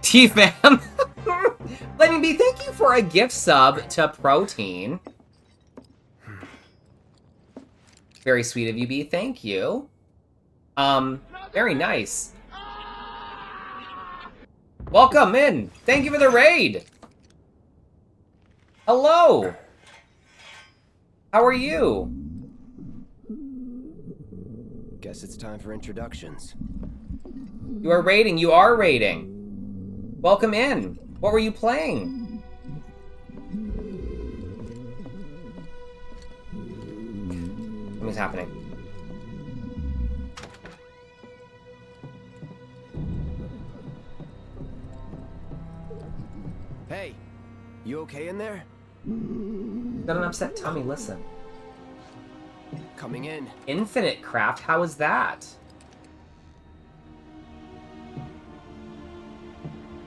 T-Fam! Flaming Bee, thank you for a gift sub to Protein. Very sweet of you, Bee. Thank you. Very nice. Welcome in. Thank you for the raid. Hello. How are you? Guess it's time for introductions. You are raiding. You are raiding. Welcome in. What were you playing? What's happening? Hey, you okay in there? Got an upset tummy, listen. Coming in. Infinite Craft, how is that?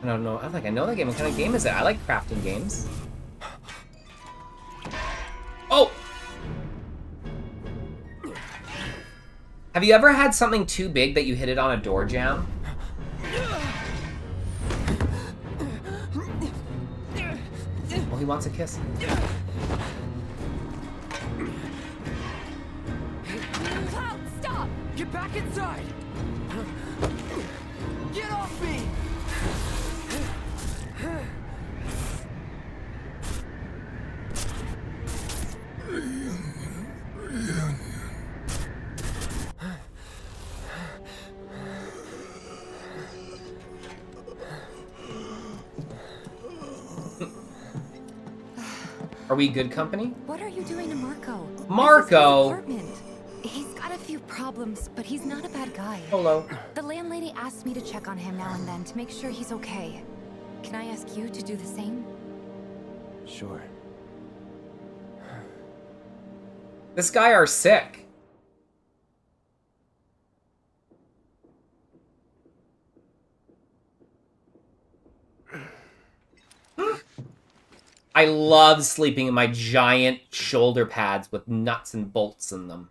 I don't know. I think I know that game. What kind of game is it? I like crafting games. Oh! Have you ever had something too big that you hit it on a door jamb? Well, he wants a kiss. Cloud, stop! Get back inside! Get off me! Are we good company? What are you doing to Marco? Marco! This is his apartment. He's got a few problems, but he's not a bad guy. Hello. The landlady asked me to check on him now and then to make sure he's okay. Can I ask you to do the same? Sure. This guy are sick. I love sleeping in my giant shoulder pads with nuts and bolts in them.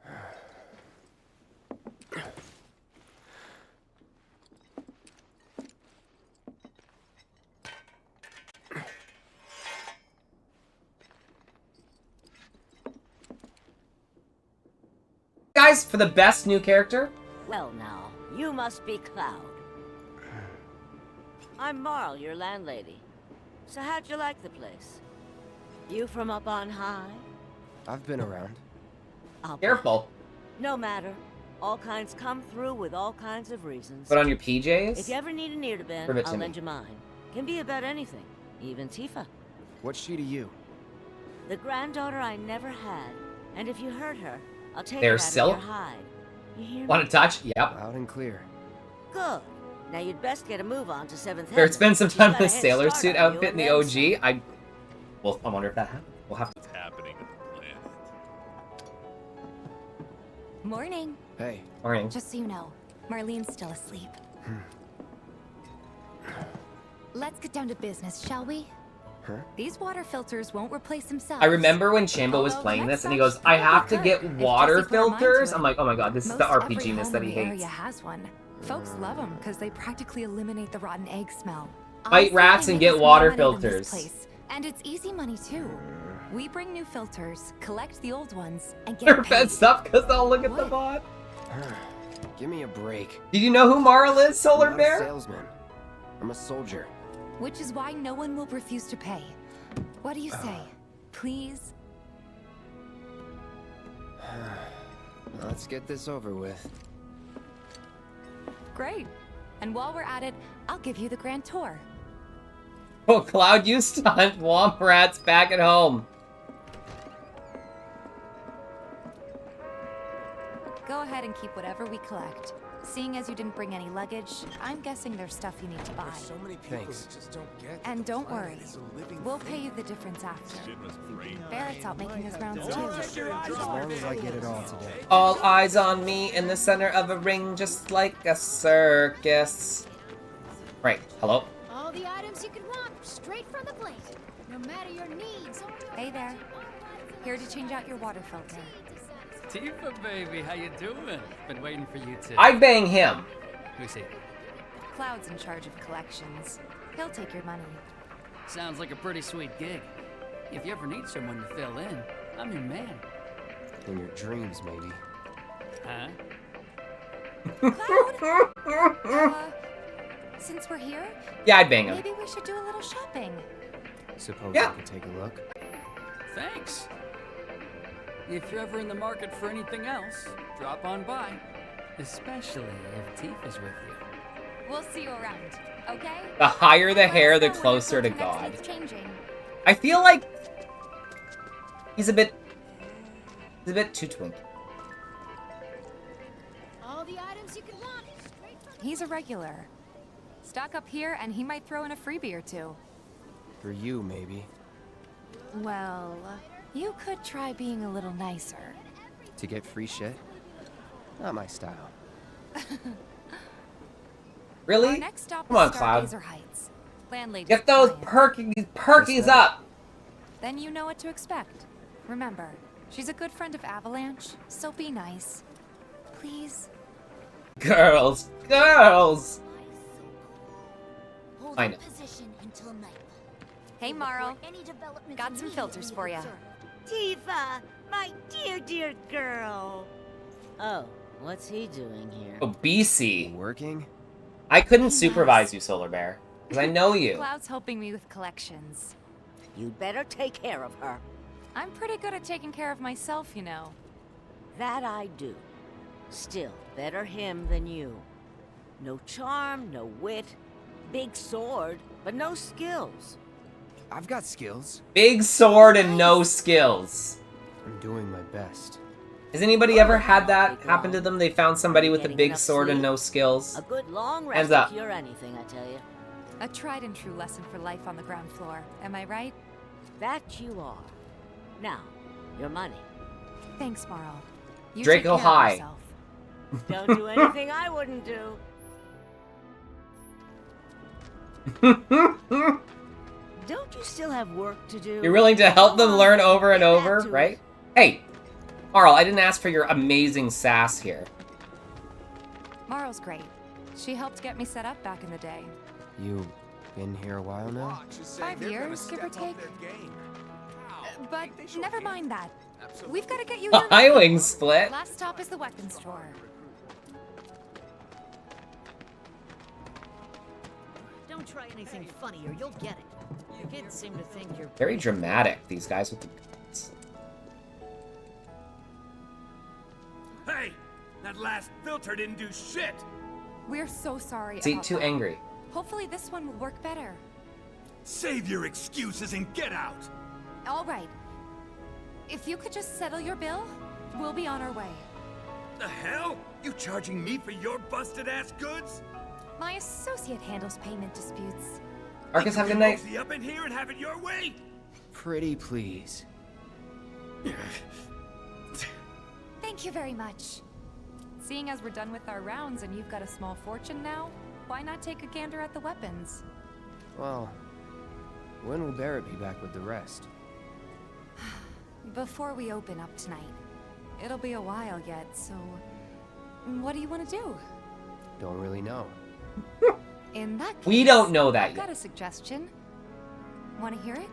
Guys, for the best new character, Well now, you must be Cloud. I'm Marl, your landlady. So how'd you like the place? You from up on high? I've been around. careful. No matter. All kinds come through with all kinds of reasons. Put on your PJs. If you ever need an ear to bend, Prove it to I'll me. lend you mine. Can be about anything, even Tifa. What's she to you? The granddaughter I never had. And if you hurt her, I'll take There's her out Silk. of your hide. You hear me? Want to touch? Yep. Loud and clear. Good. Now you'd best get a move on to 7th Better spend some time in Heaven. the She's got a sailor head suit start on outfit in you the and then OG. Well, I wonder if that happened. We'll have to. What's happening to the planet? Morning. Hey. Morning. Just so you know, Marlene's still asleep. Let's get down to business, shall we? Huh? These water filters won't replace themselves. I remember when Chambo was playing this, and he goes, "I have to get water filters." I'm like, "Oh my god, this is the RPG-ness that he hates." Area has one. Folks love them because they practically eliminate the rotten egg smell. Fight rats and get water filters. And it's easy money too. We bring new filters, collect the old ones, and get They're paid. fenced up because they'll look at the bot. Give me a break. Did you know who Marl is, Solar I'm not Bear? a salesman. I'm a soldier. Which is why no one will refuse to pay. What do you say? Please? Let's get this over with. Great. And while we're at it, I'll give you the grand tour. Oh, Cloud used to hunt womp rats back at home. Go ahead and keep whatever we collect. Seeing as you didn't bring any luggage, I'm guessing there's stuff you need to buy. Thanks. And don't worry, we'll pay you the difference after. Barrett's out making his rounds too. As long as I get it all today. All eyes on me in the center of a ring, just like a circus. Right, hello? All the items you could want, straight from the plate. No matter your needs. Hey there. Here to change out your water filter. Tifa, baby, how you doing? Been waiting for you to... I'd bang him. Who's he? Cloud's in charge of collections. He'll take your money. Sounds like a pretty sweet gig. If you ever need someone to fill in, I'm your man. In your dreams, maybe. Huh? Cloud? Since we're here, Yeah, I'd bang him. maybe we should do a little shopping. Suppose Yeah. I could take a look. Thanks. If you're ever in the market for anything else, drop on by. Especially if Tifa's with you. We'll see you around, okay? The higher the hair, the closer to God. I feel like he's a bit too twinky. All the items you could want, straight from He's a regular. Stock up here and he might throw in a freebie or two. For you, maybe. Well, you could try being a little nicer. To get free shit? Not my style. Really? Our next stop Come is on, Cloud. Stargazer Heights. Landlady's Get those client. perkies up. Then you know what to expect. Remember, she's a good friend of Avalanche, so be nice. Please. Girls. Hold I your know. position until night. Hey, Marl. Any developments Got some filters for ya. Tifa, my dear, dear girl. Oh, what's he doing here? Oh, BC. Working? I couldn't supervise you, Solar Bear, because I know you. Cloud's helping me with collections. You'd better take care of her. I'm pretty good at taking care of myself, you know. That I do. Still, better him than you. No charm, no wit. Big sword, but no skills. I've got skills. Big sword and no skills. I'm doing my best. Has anybody ever had that happen to them? They found somebody with a big sword and no skills. A good long Hands rest up. will cure anything, I tell you. A tried and true lesson for life on the ground floor. Am I right? That you are. Now, your money. Thanks, Marl. You Draco take care of High. yourself. Don't do anything I wouldn't do. Don't you still have work to do? You're willing to help them learn over and over, right? Hey, Marl, I didn't ask for your amazing sass here. Marl's great. She helped get me set up back in the day. You been here a while now? 5 years, give or take. But never mind that. We've got to get you A your high wing split. Last stop is the weapons store. Don't try anything funny or you'll get it. Kids seem to think you're Very dramatic, these guys with the guns. Hey! That last filter didn't do shit! We're so sorry. See, about too that. angry. Hopefully this one will work better. Save your excuses and get out! All right. If you could just settle your bill, we'll be on our way. The hell? You charging me for your busted-ass goods? My associate handles payment disputes. Marcus, have a good night. Up in here and have it your way. Pretty please. Thank you very much. Seeing as we're done with our rounds and you've got a small fortune now, why not take a gander at the weapons? Well, when will Barrett be back with the rest? Before we open up tonight. It'll be a while yet, so... What do you want to do? Don't really know. In that case, We don't know that I've got yet. a suggestion. Want to hear it?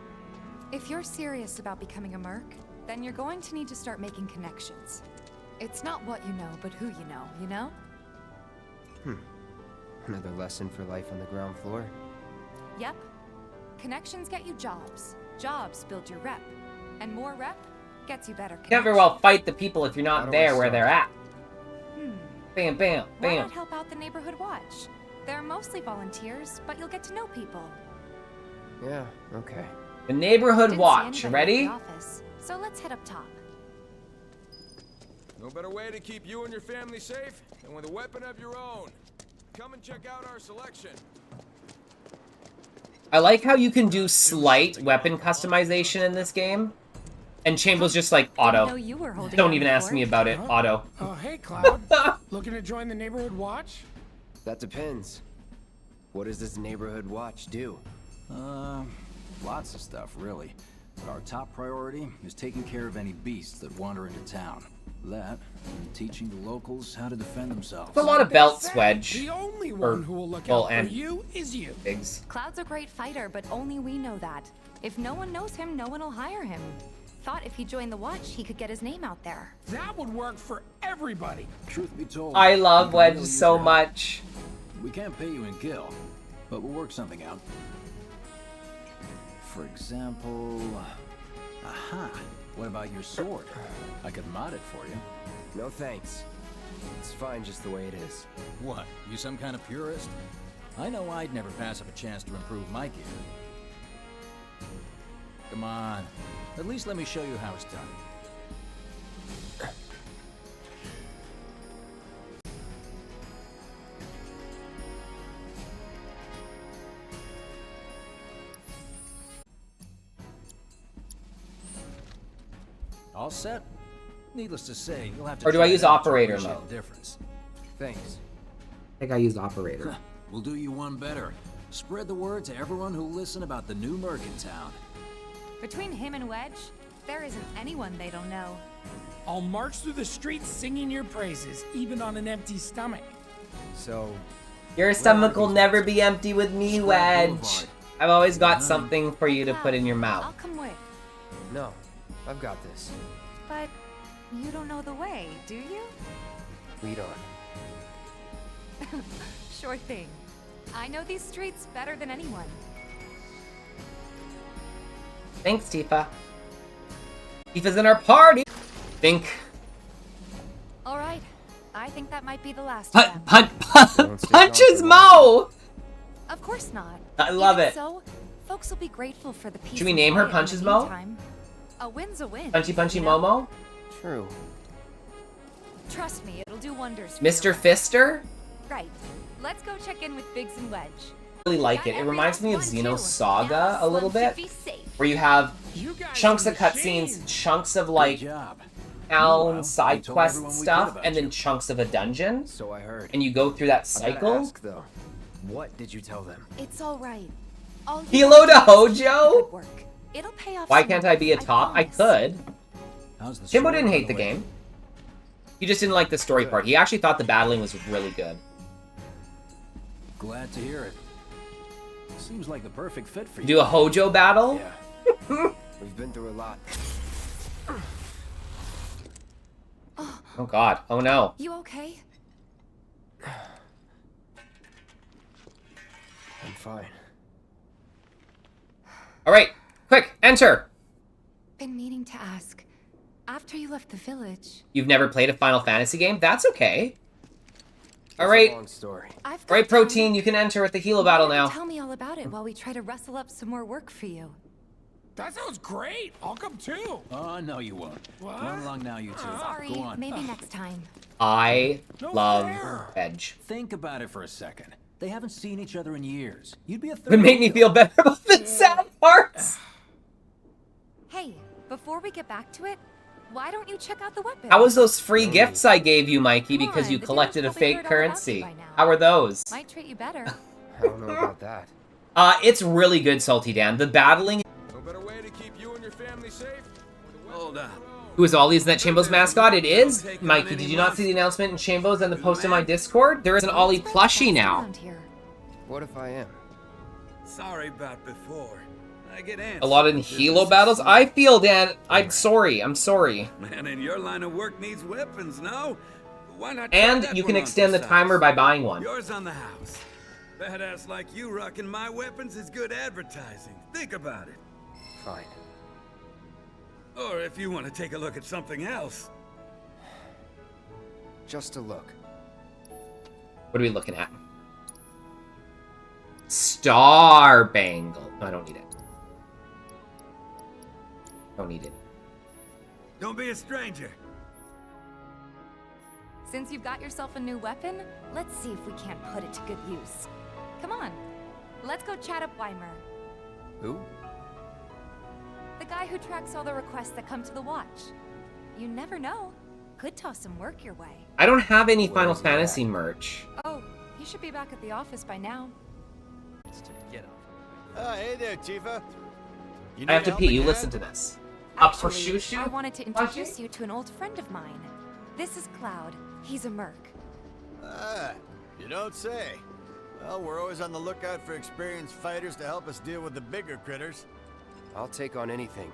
If you're serious about becoming a merc, then you're going to need to start making connections. It's not what you know, but who you know? Another lesson for life on the ground floor. Yep. Connections get you jobs. Jobs build your rep. And more rep gets you better You can't very well fight the people if you're not How do there I where they're at. Hmm. Bam, bam, Why bam. not help out the Neighborhood Watch? They're mostly volunteers, but you'll get to know people. Yeah, okay. The Neighborhood Didn't see Watch. anybody Ready? at the office, so let's head up top. No better way to keep you and your family safe than with a weapon of your own. Come and check out our selection. I like how you can do slight weapon customization in this game. And Chamber's just like, auto. know you were holding Don't down even the ask fort. me about it. Auto. Oh, hey, Cloud. Looking to join the Neighborhood Watch? That depends. What does this neighborhood watch do? Lots of stuff, really. But our top priority is taking care of any beasts that wander into town. That, and teaching the locals how to defend themselves. It's a lot of belts, Wedge. The only Or- one who will look well, out for and you is you. Biggs. Cloud's a great fighter, but only we know that. If no one knows him, no one will hire him. Thought if he joined the Watch, he could get his name out there. That would work for everybody. Truth be told, I love we can Wedge really use so your help. much. We can't pay you in gil, but we'll work something out. For example... Aha! What about your sword? I could mod it for you. No thanks. It's fine just the way it is. What? You some kind of purist? I know I'd never pass up a chance to improve my gear. Come on. At least let me show you how it's done. All set? Needless to say, you'll have to. Or do I try use it out to operator appreciate mode? the difference. Thanks. I think I used operator. We'll do you one better. Spread the word to everyone who'll listen about the new merc in town. Between him and Wedge, there isn't anyone they don't know. I'll march through the streets singing your praises, even on an empty stomach. So, Your stomach will never be empty with me, Wedge. I've always got something for you to put in your I'll mouth. come with. no, I've got this. But you don't know the way, do you? Lead on. Sure thing. I know these streets better than anyone. Thanks, Tifa. Tifa's in our party. Think. All right. I think that might be the last Punch, of them. punches Mo! Of course not. I love Even it. So, folks will be grateful for the peace. Should we and name her quiet in Punches the Mo? meantime. A win's a win. Punchy Punchy you know? Momo? True. Trust me, it'll do wonders for Mr. you. Fister? Right. Let's go check in with Biggs and Wedge. I really like it. It reminds me of Xeno's Saga a little bit. Where you have chunks of cutscenes, chunks of like town side quest stuff, and then chunks of a dungeon. So I heard. And you go through that I gotta cycle. ask, though, what did you tell them? It's all right. All you Hilo have to do is Hojo? do the good work. It'll pay off Why soon, can't I be a top? I promise. could. Timbo didn't hate the game. He just didn't like the story part. He actually thought the battling was really good. Glad to hear it. Seems like the perfect fit for you. Do a Hojo battle? Yeah. We've been through a lot. Oh god. Oh no. You okay? I'm fine. Alright. Quick. Enter. Been meaning to ask. After you left the village, You've never played a Final Fantasy game? That's okay. It's a Alright. long story. I've got Alright, time. Protein. You can enter at the Hilo battle now. Tell me all about it while we try to rustle up some more work for you. That sounds great. I'll come too. Oh, no, you won't. What? Run along now, you two. Sorry, Go on. maybe next time. I No love fair. Edge. Think about it for a second. They haven't seen each other in years. You'd be a third. It made me feel better about the sad parts. Hey, before we get back to it, why don't you check out the weapons? How was those free gifts I gave you, Mikey, because you collected a fake currency? How are those? Might treat you better. I don't know about that. It's really good, Salty Dan. The battling. No better way to keep you and your family safe. Hold on. Who is Ollie's Net Chambos mascot? It is. Mikey, did you not see the announcement in Chambos and the post in my Discord? There is an Ollie plushie now. What if I am? Sorry about before. I get antsy. A lot in Hilo battles? I feel, Dan. I'm sorry. I'm sorry. Man, in your line of work needs weapons, no? Why not? And you can extend the timer by buying one. Yours on the house. Badass like you rocking my weapons is good advertising. Think about it. Fine. Or if you want to take a look at something else. Just a look. What are we looking at? Star Bangle. No, I don't need it. Don't need it. Don't be a stranger. Since you've got yourself a new weapon, let's see if we can't put it to good use. Come on, let's go chat up Weimer. Who? The guy who tracks all the requests that come to the watch. You never know. Could toss some work your way. I don't have any Final Fantasy merch. Oh, he should be back at the office by now. Get off. Hey there, Tifa. I have to pee. You listen to this. Up for Shushu? I wanted to introduce you to an old friend of mine. This is Cloud. He's a merc. Ah, you don't say. Well, we're always on the lookout for experienced fighters to help us deal with the bigger critters. I'll take on anything.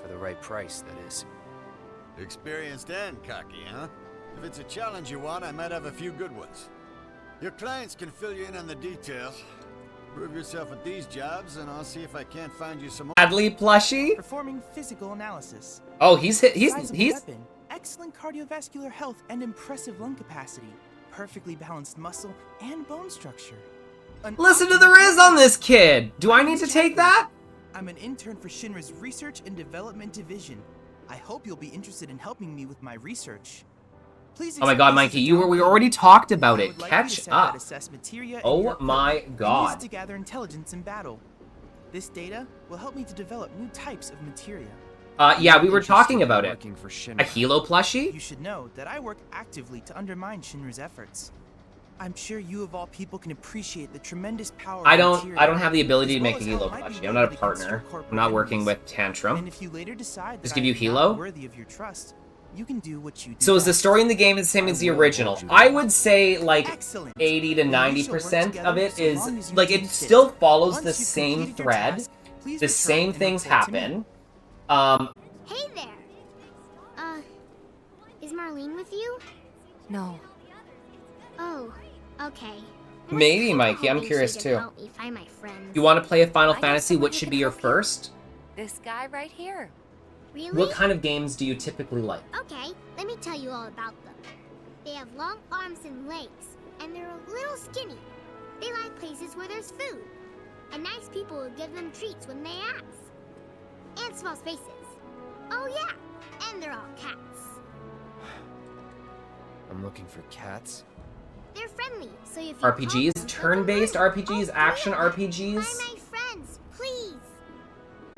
For the right price, that is. Experienced and cocky, huh? If it's a challenge you want, I might have a few good ones. Your clients can fill you in on the details. Prove yourself at these jobs, and I'll see if I can't find you some more. Bradley plushie? Performing physical analysis. Oh, he's Weapon, excellent cardiovascular health and impressive lung capacity. Perfectly balanced muscle and bone structure. Listen to the Riz on this kid. Do I need to take that? I'm an intern for Shinra's Research and Development Division. I hope you'll be interested in helping me with my research. Please. Oh my god, Mikey, we already talked about it. Catch up. Oh my god. To gather intelligence in battle. This data will help me to develop new types of materia. Yeah, we were talking about it. A Hilo plushie? You should know that I work actively to undermine Shinra's efforts. I'm sure you of all people can appreciate the tremendous power. I don't have the ability to make a Hilo plushie. I'm not a partner. I'm not working with Tantrum. And if you later decide just give you Hilo? Worthy of your trust, you can do what you do. So is the story in the game the same as the original? I would say like 80 to 90% of it is like it still follows the same thread. The same things happen. Hey there. Is Marlene with you? No. Oh, okay. Maybe, Mikey. I'm curious too. You want to play a Final Fantasy? What should be your first? This guy right here. Really? What kind of games do you typically like? Okay, let me tell you all about them. They have long arms and legs, and they're a little skinny. They like places where there's food, and nice people will give them treats when they ask. And small spaces. Oh yeah, and they're all cats. I'm looking for cats. They're friendly, so if you RPGs, turn-based RPGs, action RPGs. Buy my friends, please.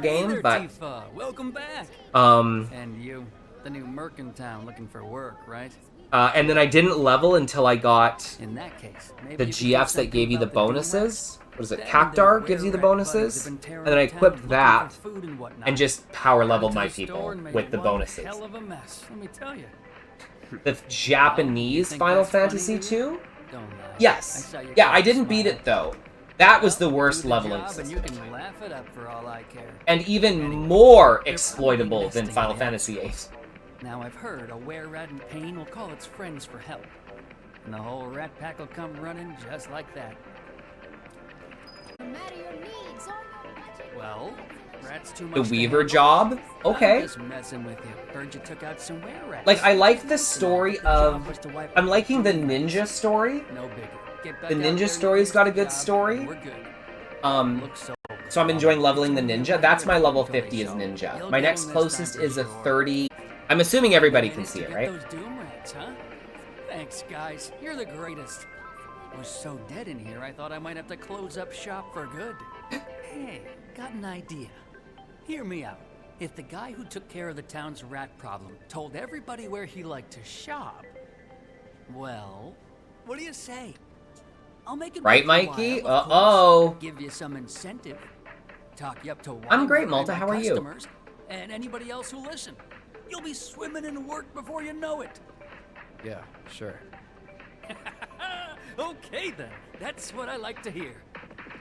Game, Hey there, but Tifa. Welcome back. And you, the new merc in town, looking for work, right? And then I didn't level until I got In that case, the GFs that gave you the bonuses. What is it? Cactar gives you the bonuses, and then I equipped that and just power leveled my people with the bonuses. Hell of a mess, let me tell you. The Japanese Final Fantasy II? Yes. Yeah, I didn't beat it though. That was the worst leveling system. You can laugh it up for all I care. And even more exploitable than Final Fantasy VIII. Now I've heard a were-rat in pain will call its friends for help. And the whole rat pack will come running just like that. Well, rat's too much. The Weaver job? Okay. I'm just messing with you. Heard you took out some were-rats. Like, I like the story of... I'm liking the ninja story. No biggie. The ninja story's got a good story. So I'm enjoying leveling the ninja. That's my level 50 is ninja. My next closest is a 30. I'm assuming everybody can see it, right? Those doom rats, huh? Thanks, guys. You're the greatest. was so dead in here, I thought I might have to close up shop for good. Hey, got an idea. Hear me out. If the guy who took care of the town's rat problem told everybody where he liked to shop, well, what do you say? I'll make it Right, worth your Mikey? while, of course. Uh-oh. Give you some incentive. Talk you up to I'm great, wine Malta. by How my are you? customers and anybody else who listen. You'll be swimming in work before you know it. Yeah, sure. Okay then, that's what I like to hear.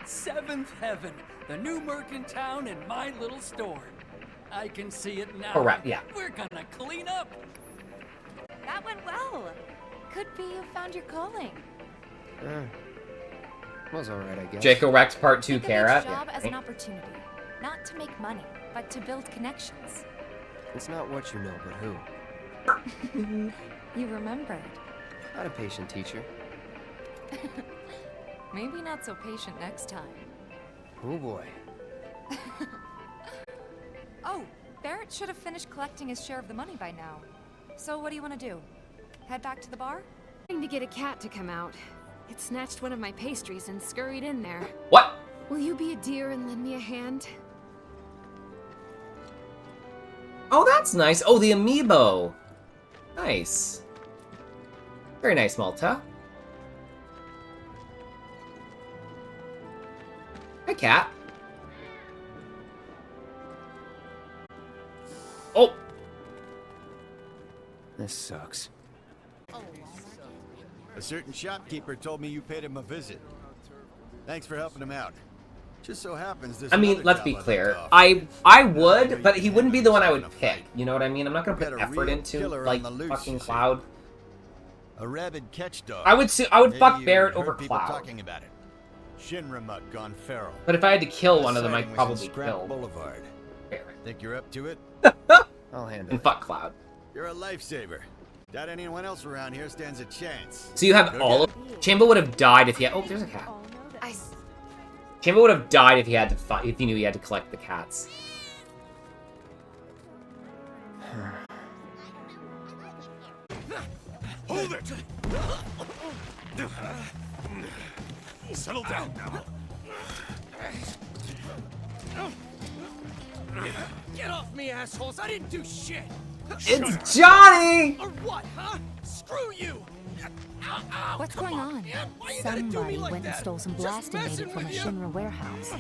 Seventh Heaven, the new merc in town and my little store. I can see it now. Correct, yeah. We're gonna clean up. That went well. Could be you found your calling. Was alright, I guess. Jacob Rex Part 2 Think of Carrot. each job as Yeah. an opportunity, not to make money, but to build connections. It's not what you know, but who. You remembered. Not a patient teacher. Maybe not so patient next time. Oh boy. Oh, Barrett should have finished collecting his share of the money by now. So what do you want to do? Head back to the bar? Trying to get a cat to come out. It snatched one of my pastries and scurried in there. What? Will you be a dear and lend me a hand? Oh, that's nice. Oh, the amiibo. Nice. Very nice, Malta. Hi, cat. Oh. This sucks. A certain shopkeeper told me you paid him a visit. Thanks for helping him out. Just so happens there's I mean, another let's job be I'd clear. like to offer. I would, but he wouldn't be the one I would pick. You know what I mean? I'm not gonna Got put a effort real into killer like on the loose, fucking you see. Cloud. A rabid catch dog. I would Maybe fuck you Barrett heard over people Cloud. talking about it. Shinra mutt gone feral. But if I had to kill one of them, That I'd sighting was probably in Scrap kill Boulevard. Barrett. Think you're up to it? I'll handle And it. fuck Cloud. You're a lifesaver. Doubt anyone else around here stands a chance. So you have Go all get of Chamber would have died if he had. Oh, there's a cat. Chamber would have died if he had to fight. If he knew he had to collect the cats. Hold it! Settle down now. Get off me, assholes! I didn't do shit! It's Johnny! Or what, huh? Screw you! Ow, What's come going on, on? man. Why you gotta do Somebody me like went and that? stole some Just blasting messing data from a with you. Shinra warehouse.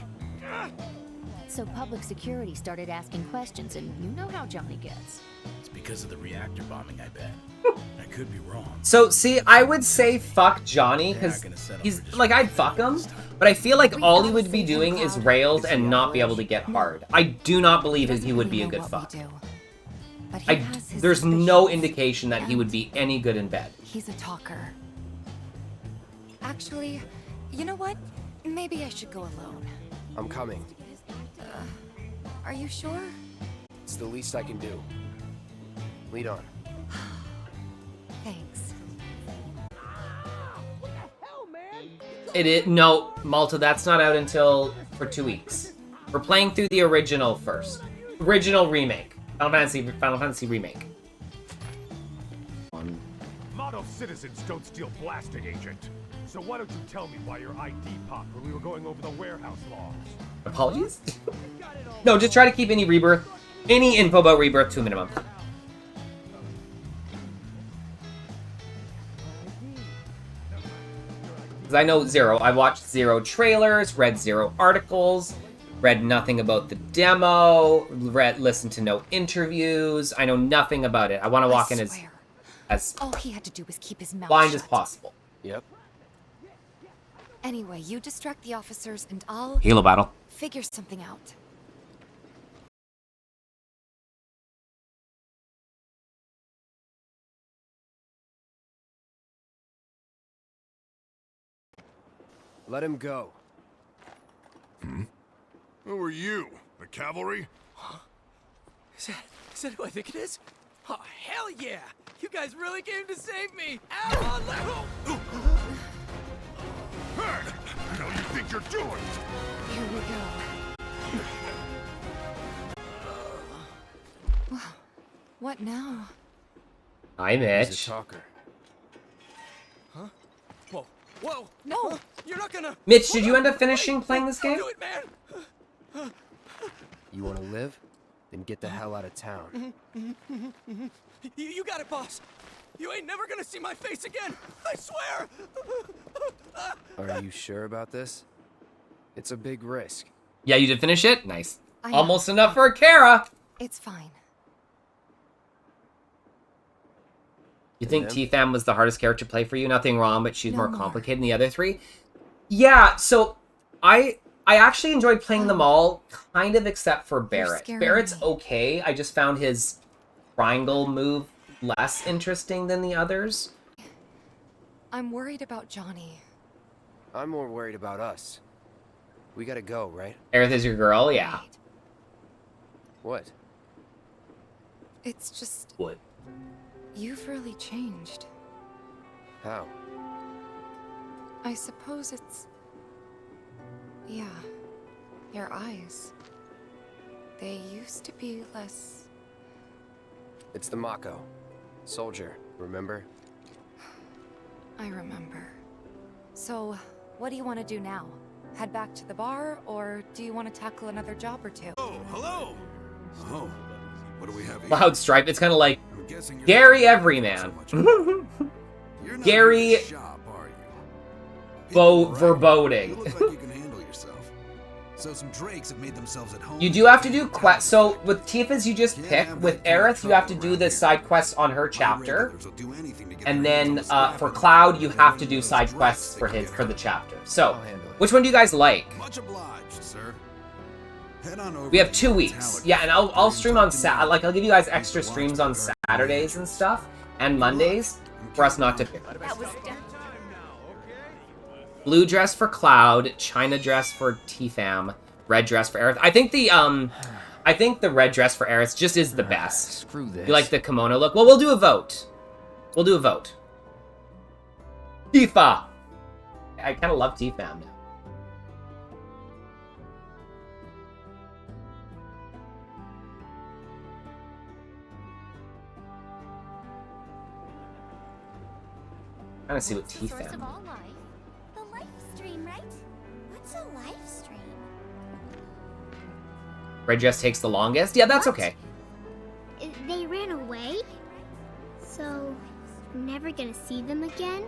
So public security started asking questions, and you know how Johnny gets. It's because of the reactor bombing, I bet. I could be wrong. So, see, I would say fuck Johnny, because he's, like, I'd fuck him, but I feel like all he would be doing is rails and not be able to get hard. I do not believe he would be a good fuck. There's no indication that he would be any good in bed. He's a talker. Actually, you know what? Maybe I should go alone. I'm coming. Are you sure? It's the least I can do. Lead on. Thanks. It is no, Malta, that's not out until for 2 weeks. We're playing through the original first. Original remake. Final Fantasy remake. Model citizens don't steal blasting, Agent. So why don't you tell me why your ID popped when we were going over the warehouse logs? Apologies? No, just try to keep any info about Rebirth to a minimum. Because I know Zero. I watched Zero trailers, read Zero articles, read nothing about the demo, listened to no interviews. I know nothing about it. I want to walk in as All he had to do was keep his mouth blind shut. as possible. Yep. Anyway, you distract the officers and I'll Halo battle. figure something out. Let him go. Who are you? The cavalry? Is that who I think it is? Oh, hell yeah! You guys really came to save me! Ow, on level! Hey! What do you think you're doing? Here we go. Well, what now? Hi, He's Mitch. a talker. Huh? Whoa, Whoa! No! You're not gonna... Mitch, did you end up finishing playing this game? Do it, man! You want to live? Then get the hell out of town. You got it, boss. You ain't never gonna see my face again. I swear. Are you sure about this? It's a big risk. Yeah, you did finish it? Nice. I know. Almost enough for Kara. It's fine. You think T-Fam was the hardest character to play for you? Nothing wrong, but she's more more. complicated than the other three. Yeah, so I actually enjoyed playing them all, kind of except for Barrett. scaring Barrett's me. okay. I just found his triangle move less interesting than the others. I'm worried about Johnny. I'm more worried about us. We gotta go, right? Aerith is your girl? Yeah. What? It's just... What? You've really changed. How? I suppose it's... Yeah. Your eyes. They used to be less... It's the Mako. Soldier, remember? I remember. So, what do you want to do now? Head back to the bar, or do you want to tackle another job or two? Oh, hello! Oh, what do we have here? Loud Stripe. It's kind of like I'm guessing you're Gary not Everyman. so much. You're not Gary in the shop, are you? Verboding. You look like you can handle yourself. So some drakes have made themselves at home. You do have to do quests. So with Tifa's, you just pick. With Aerith, you have to do the side quests on her chapter. And then for Cloud, you have to do side quests for the chapter. So, which one do you guys like? Much obliged, sir. Head on over We have to 2 the weeks. Metallic Yeah, and I'll stream on Like I'll give you guys extra streams on Saturdays and stuff, and Mondays for us not to pick. That was Blue dress for Cloud, China dress for T-Fam, red dress for Aerith. I think the red dress for Aerith just is the best. Screw this. You like the kimono look? Well, we'll do a vote. We'll do a vote. Tifa! I kind of love T-Fam now. I want to see what Source T-Fam. of all life. The life stream, right? What's a life stream? Red dress takes the longest? Yeah, that's okay. They ran away? So, I'm never gonna see them again?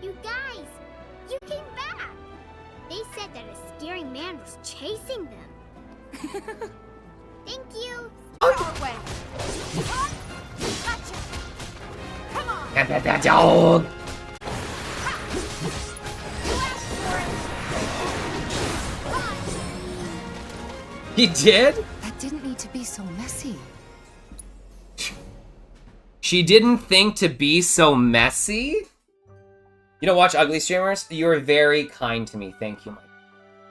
You guys! You came back! They said that a scary man was chasing them. Thank you! Our way. Gotcha. Come on. That dog! He did? That didn't need to be so messy. She didn't think to be so messy? You don't watch ugly streamers? You are very kind to me. Thank you, Mike.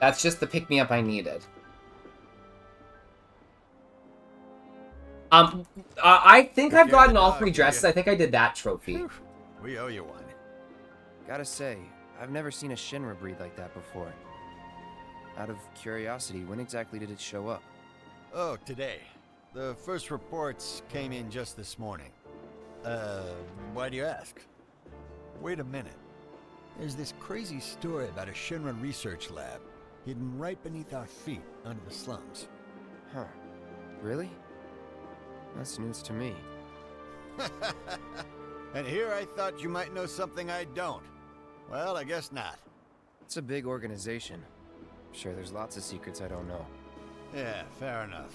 That's just the pick-me-up I needed. I think I've gotten all 3 dresses. I think I did that trophy. We owe you one. Gotta say, I've never seen a Shinra breed like that before. Out of curiosity, when exactly did it show up? Oh, today. The first reports came in just this morning. Why do you ask? Wait a minute. There's this crazy story about a Shinra research lab hidden right beneath our feet under the slums. Huh. Really? That's news to me. And here I thought you might know something I don't. Well, I guess not. It's a big organization. Sure, there's lots of secrets I don't know. Yeah, fair enough.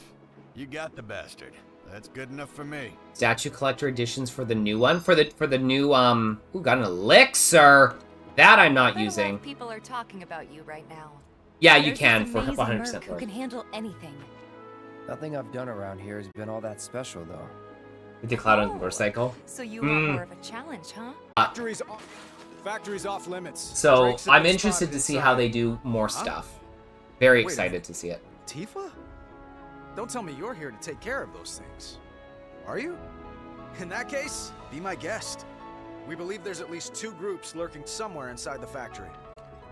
You got the bastard. That's good enough for me. Statue collector editions for the new one? For the new, ooh, got an elixir! That I'm not using. People are talking about you right now. Yeah, you There's can this for amazing 100% merc who Lord. can handle anything. Nothing I've done around here has been all that special, though. With the Cloud on the motorcycle. So you want more of a challenge, huh? Factory's off limits. So Drake's have I'm been interested spotted to see inside. how they do more stuff. Very Wait a excited minute. to see it. Tifa? Don't tell me you're here to take care of those things. Are you? In that case, be my guest. We believe there's at least 2 groups lurking somewhere inside the factory.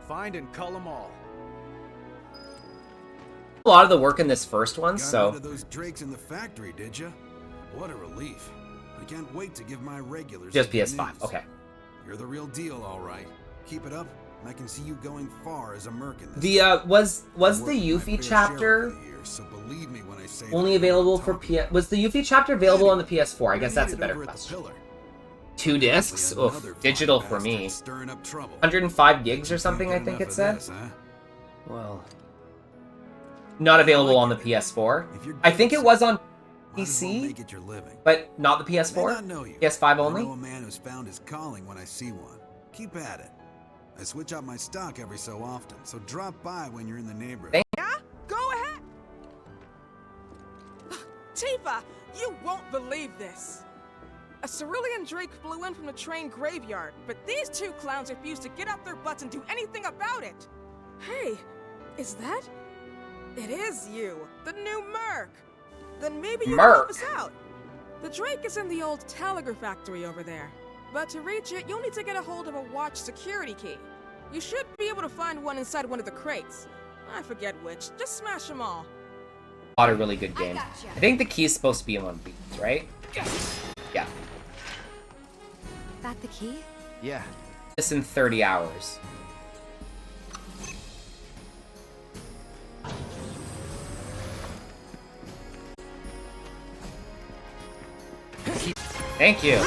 Find and cull them all. A lot of the work in this first one, Got so rid of those drakes in the factory, did ya? What a relief. I can't wait to give my regulars just the good PS5. news. Okay. You're the real deal, all right. Keep it up, and I can see you going far as a merc in this. The was the Yuffie chapter so believe me when I say only available for PS? Was the Yuffie chapter available on the PS4? I guess that's a better question. 2 discs? Oof, digital for me. 105 gigs or something, I think it said. Well, not available on the PS4. I think it was on PC, but not the PS4. PS5 only. I know a man who's found his calling when I see one. Keep at it. I switch out my stock every so often, so drop by when you're in the neighborhood. Yeah? Go ahead! Tifa, you won't believe this. A cerulean drake flew in from the train graveyard, but these two clowns refused to get up their butts and do anything about it. Hey, is that? It is you, the new merc. Then maybe you can help us out. The drake is in the old telegraph factory over there. But to reach it, you'll need to get a hold of a watch security key. You should be able to find one inside one of the crates. I forget which. Just smash them all. A lot of really good games. I think the key is supposed to be in one of these, right? Yeah. That the key? Yeah. This in 30 hours. Thank you.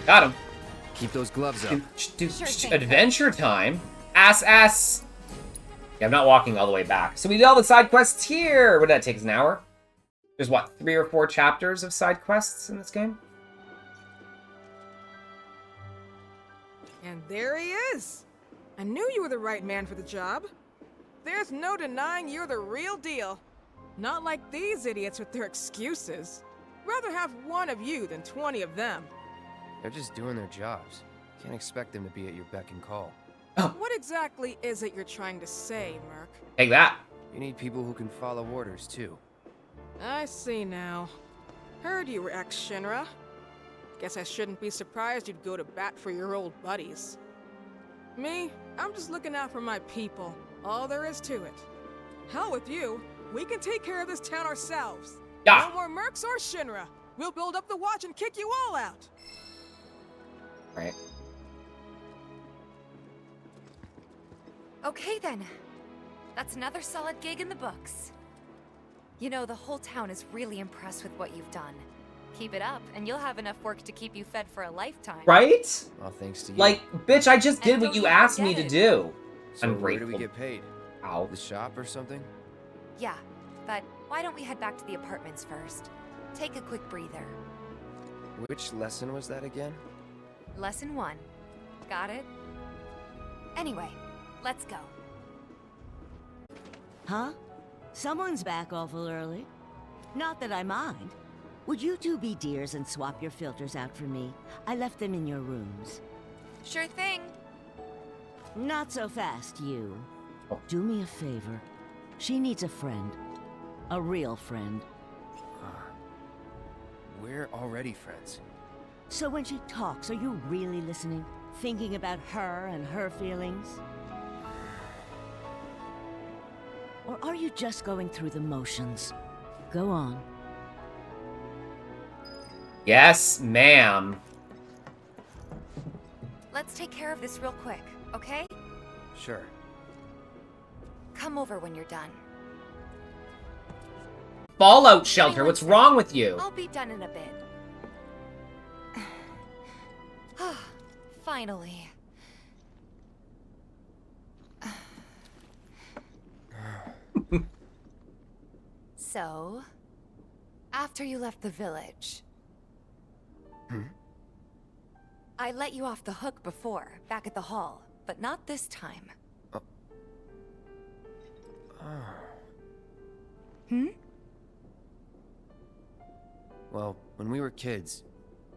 Got him. Keep those gloves up. Adventure time. Ass. Yeah, I'm not walking all the way back. So we did all the side quests here. What did that take us, an hour? There's what, 3 or 4 chapters of side quests in this game? And there he is. I knew you were the right man for the job. There's no denying you're the real deal. Not like these idiots with their excuses. Rather have one of you than 20 of them. They're just doing their jobs. Can't expect them to be at your beck and call. What exactly is it you're trying to say, Merc? Take that. You need people who can follow orders, too. I see now. Heard you were ex-Shinra. Guess I shouldn't be surprised you'd go to bat for your old buddies. Me, I'm just looking out for my people. All there is to it. Hell with you. We can take care of this town ourselves. Yeah. No more mercs or Shinra. We'll build up the watch and kick you all out. Right. Okay then. That's another solid gig in the books. You know, the whole town is really impressed with what you've done. Keep it up, and you'll have enough work to keep you fed for a lifetime. Right? Well, thanks to you. Like, bitch, I just did what you asked me to do. So Ungrateful. where do we get paid? Ow. The shop or something? Yeah, but why don't we head back to the apartments first? Take a quick breather. Which lesson was that again? Lesson 1. Got it? Anyway, let's go. Huh? Someone's back awful early. Not that I mind. Would you two be dears and swap your filters out for me? I left them in your rooms. Sure thing. Not so fast, you. Do me a favor. She needs a friend. A real friend. We're already friends. So when she talks, are you really listening? Thinking about her and her feelings? Or are you just going through the motions? Go on. Yes, ma'am. Let's take care of this real quick, okay? Sure. Come over when you're done. Fallout shelter, what's wrong with you? I'll be done in a bit. Finally. So, after you left the village, I let you off the hook before, back at the hall, but not this time. Well, when we were kids,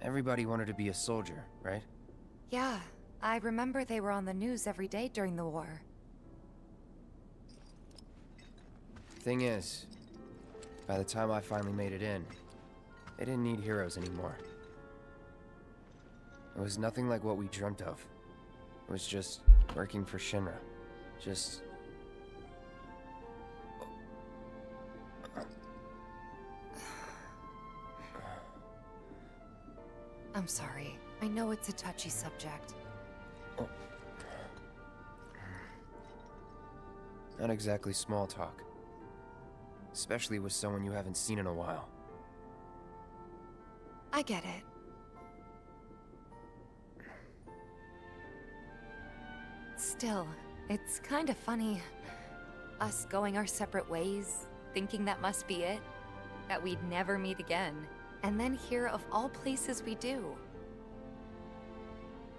everybody wanted to be a soldier, right? Yeah, I remember they were on the news every day during the war. Thing is, by the time I finally made it in, they didn't need heroes anymore. It was nothing like what we dreamt of. It was just working for Shinra. Just... I'm sorry. I know it's a touchy subject. Not exactly small talk. Especially with someone you haven't seen in a while. I get it. Still, it's kind of funny. Us going our separate ways, thinking that must be it. That we'd never meet again. And then here, of all places, we do.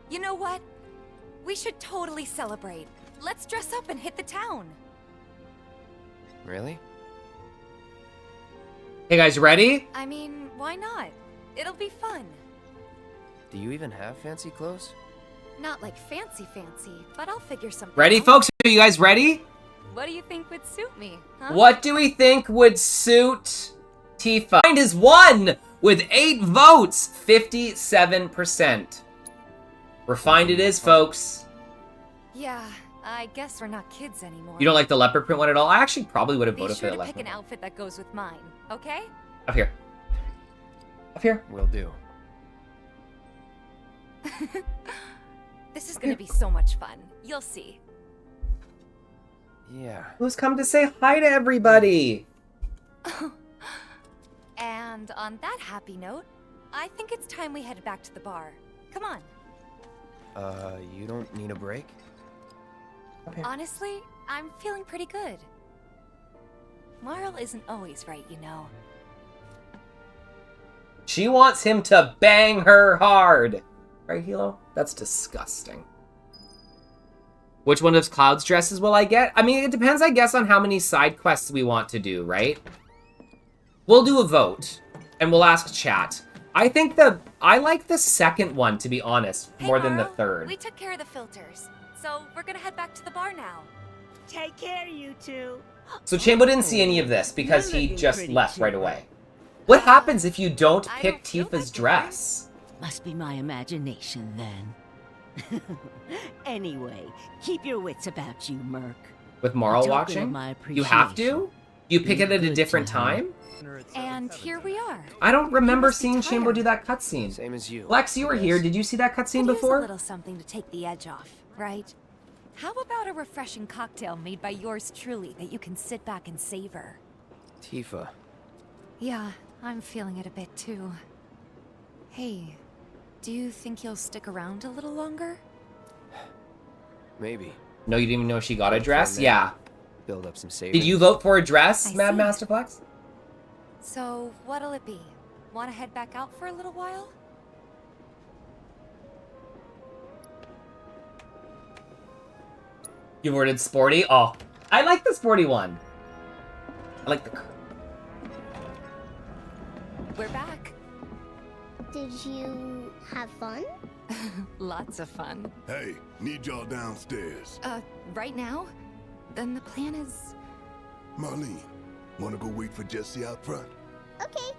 You know what? We should totally celebrate. Let's dress up and hit the town. Really? Hey guys, ready? I mean, why not? It'll be fun. Do you even have fancy clothes? Not like fancy, but I'll figure something Ready, out. folks? Are you guys ready? What do you think would suit me, huh? What do we think would suit Tifa? Mind is one with 8 votes, 57%. Refined it is, folks. Yeah, I guess we're not kids anymore. You don't like the leopard print one at all? I actually probably would have Be voted sure for the to leopard. pick an outfit that goes with mine, okay? Up here. Up here. Will do. This is gonna be so much fun. You'll see. Yeah. Who's come to say hi to everybody? And on that happy note, I think it's time we headed back to the bar. Come on. You don't need a break? Okay. Honestly, I'm feeling pretty good. Marl isn't always right, you know. She wants him to bang her hard. Right, Hilo? That's disgusting. Which one of Cloud's dresses will I get? I mean, it depends, I guess, on how many side quests we want to do, right? We'll do a vote, and we'll ask chat. I like the second one, to be honest, Hey, more than the Marl, third. We took care of the filters, so we're gonna head back to the bar now. Take care, you two. So Chambo didn't see any of this because he just left right away. What happens if you don't pick Tifa's dress? Must be my imagination, then. Anyway, keep your wits about you, Merc. With Marl A token of watching? my You have appreciation. to? You pick it at a different time? And here we are. I don't remember seeing Chambo do that cutscene. Same as you. Lex, you were here. Did you see that cutscene Could use a before? little something to take the edge off, right? How about a refreshing cocktail made by yours truly that you can sit back and savor? Tifa. Yeah, I'm feeling it a bit too. Hey, do you think you'll stick around a little longer? Maybe. No, you didn't even know she got a For dress? minute. Yeah. Build up some savings. Did you vote for a dress, I Mad see. Masterflex? So, what'll it be? Want to head back out for a little while? You worded sporty? Oh, I like the sporty one. I like the... We're back. Did you have fun? Lots of fun. Hey, need y'all downstairs. Right now? Then the plan is... Marlene, wanna go wait for Jesse out front? Okay.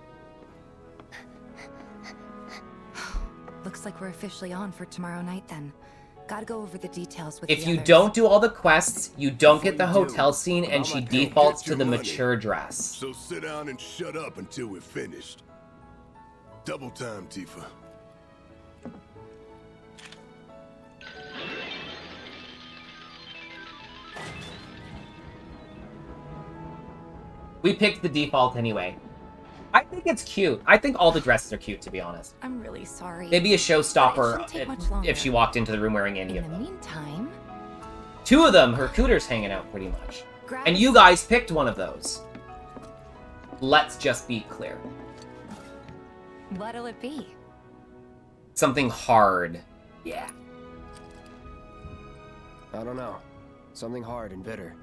Looks like we're officially on for tomorrow night then. Gotta go over the details with If the you others. don't do all the quests, you don't get the Before you do, hotel scene, and I'm she not gonna defaults get to your the money. mature dress. So sit down and shut up until we're finished. Double time, Tifa. We picked the default anyway. I think it's cute. I think all the dresses are cute, to be honest. I'm really sorry. They'd be a But it showstopper shouldn't take much longer. if she walked into the room wearing any In of the them. meantime, Two of them, her cooter's hanging out pretty much. grab And a you guys picked one of those. Let's just be clear. What'll it be? Something hard. Yeah. I don't know. Something hard and bitter.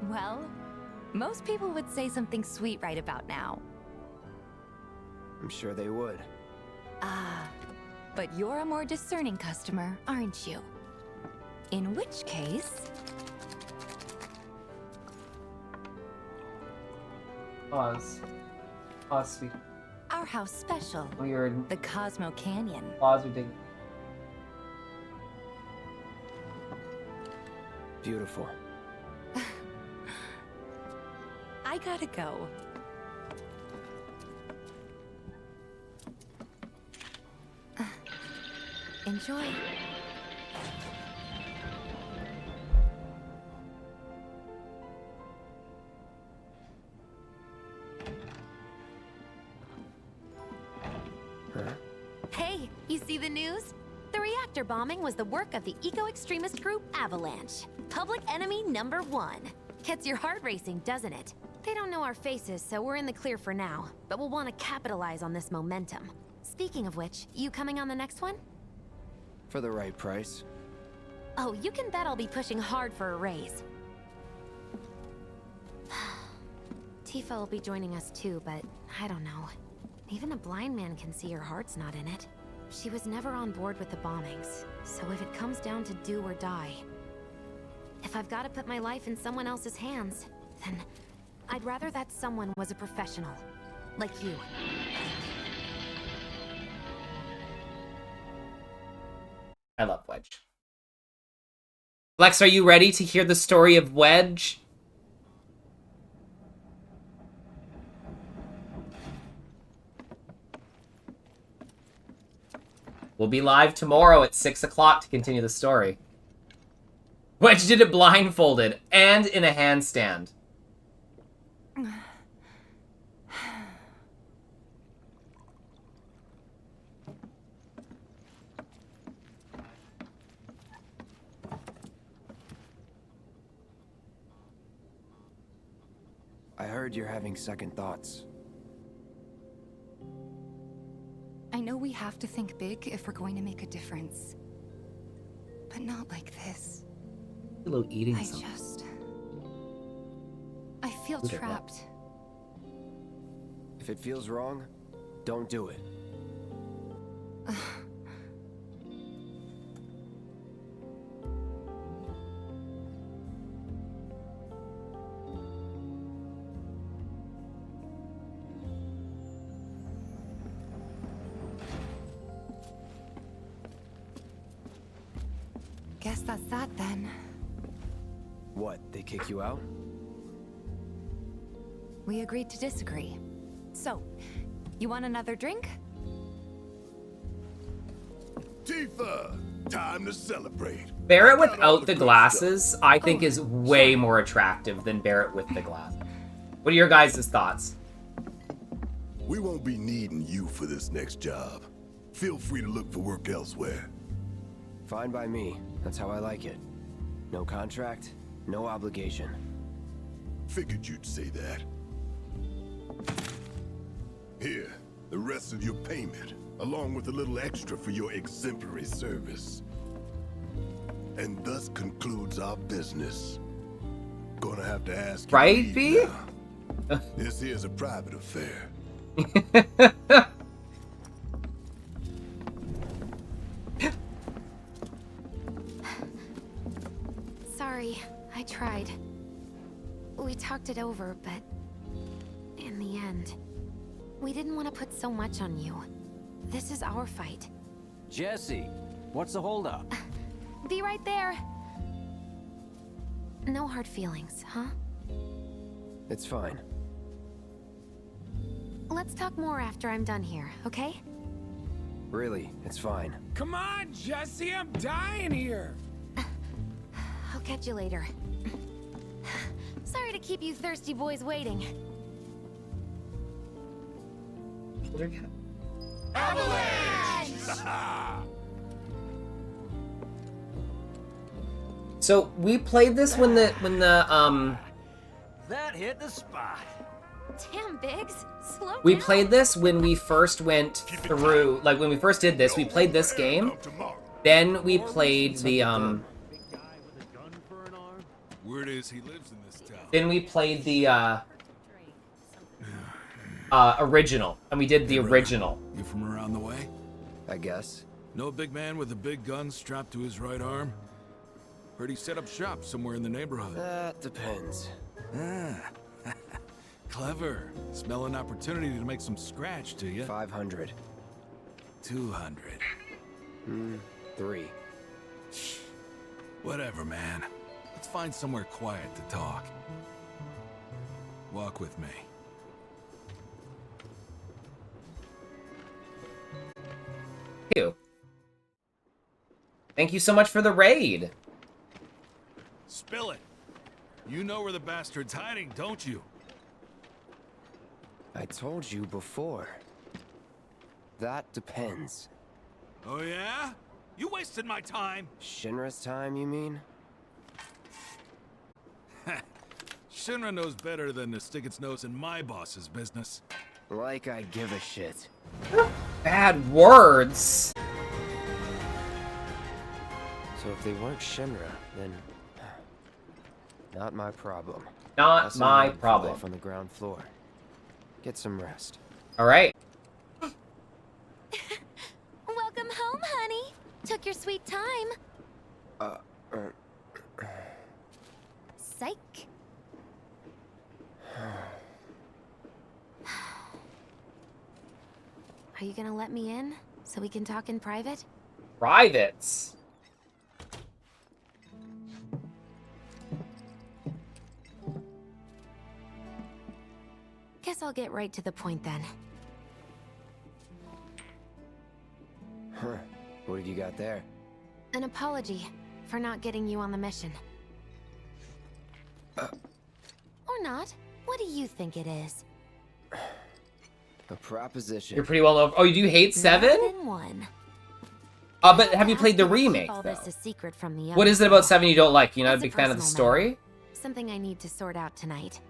Well, most people would say something sweet right about now. I'm sure they would. Ah, but you're a more discerning customer, aren't you? In which case... Pause. Pause, sweet. Our house special. Weird. The Cosmo Canyon. Pause, ridiculous. Beautiful. I gotta go. Enjoy. Hey, you see the news? The reactor bombing was the work of the eco-extremist group Avalanche. Public enemy #1. Gets your heart racing, doesn't it? They don't know our faces, so we're in the clear for now. But we'll want to capitalize on this momentum. Speaking of which, you coming on the next one? For the right price. Oh, you can bet I'll be pushing hard for a raise. Tifa will be joining us too, but I don't know. Even a blind man can see her heart's not in it. She was never on board with the bombings, so if it comes down to do or die, if I've got to put my life in someone else's hands, then I'd rather that someone was a professional, like you. I love Wedge. Lex, are you ready to hear the story of Wedge? We'll be live tomorrow at 6 o'clock to continue the story. Wedge did it blindfolded and in a handstand. I heard you're having second thoughts. I know we have to think big if we're going to make a difference. But not like this. Hello, eating I something. I feel Look at that. trapped. If it feels wrong, don't do it. Guess that's that then. What, they kick you out? We agreed to disagree. So, you want another drink? Tifa, time to celebrate. Barrett without the glasses, I think, is way more attractive than Barrett with the glasses. What are your guys' thoughts? We won't be needing you for this next job. Feel free to look for work elsewhere. Fine by me. That's how I like it. No contract, no obligation. Figured you'd say that. Here, the rest of your payment, along with a little extra for your exemplary service. And thus concludes our business. Gonna have to ask you to Right, leave B? now. This here's a private affair. Sorry, I tried. We talked it over, but in the end, we didn't want to put so much on you. This is our fight. Jesse, what's the holdup? Be right there. No hard feelings, huh? It's fine. Let's talk more after I'm done here, okay? Really, it's fine. Come on, Jesse, I'm dying here. I'll catch you later. Sorry to keep you thirsty boys waiting. So we played this when the That hit the spot. Damn, Biggs. Slow we down. played this when we first went through, like when we first did this, we played this game. Then we played the Word is he lives in this town. then we played the original, and we did the original. You from around the way? I guess. Know a big man with a big gun strapped to his right arm? Heard he set up shop somewhere in the neighborhood. That depends. Ah. Clever. Smell an opportunity to make some scratch, do you? 500. 200. 3. Whatever, man. Let's find somewhere quiet to talk. Walk with me. You. Thank you so much for the raid. Spill it. You know where the bastard's hiding, don't you? I told you before. That depends. Oh yeah? You wasted my time. Shinra's time, you mean? Shinra knows better than to stick its nose in my boss's business. Like I give a shit. Bad words. So if they weren't Shinra, then not my problem. Not my problem. On the ground floor. Get some rest. All right. Welcome home, honey. Took your sweet time. Psych. Are you gonna let me in so we can talk in private? Privates. Guess I'll get right to the point then. Huh. What have you got there? An apology for not getting you on the mission. Or not. What do you think it is? A proposition. You're pretty well known. Oh, you do hate 7? More than one. But have you played the remake, All though? this a secret from the What is it about 7 you don't like? You're not a big fan of the personal story? matter. Something I need to sort out tonight.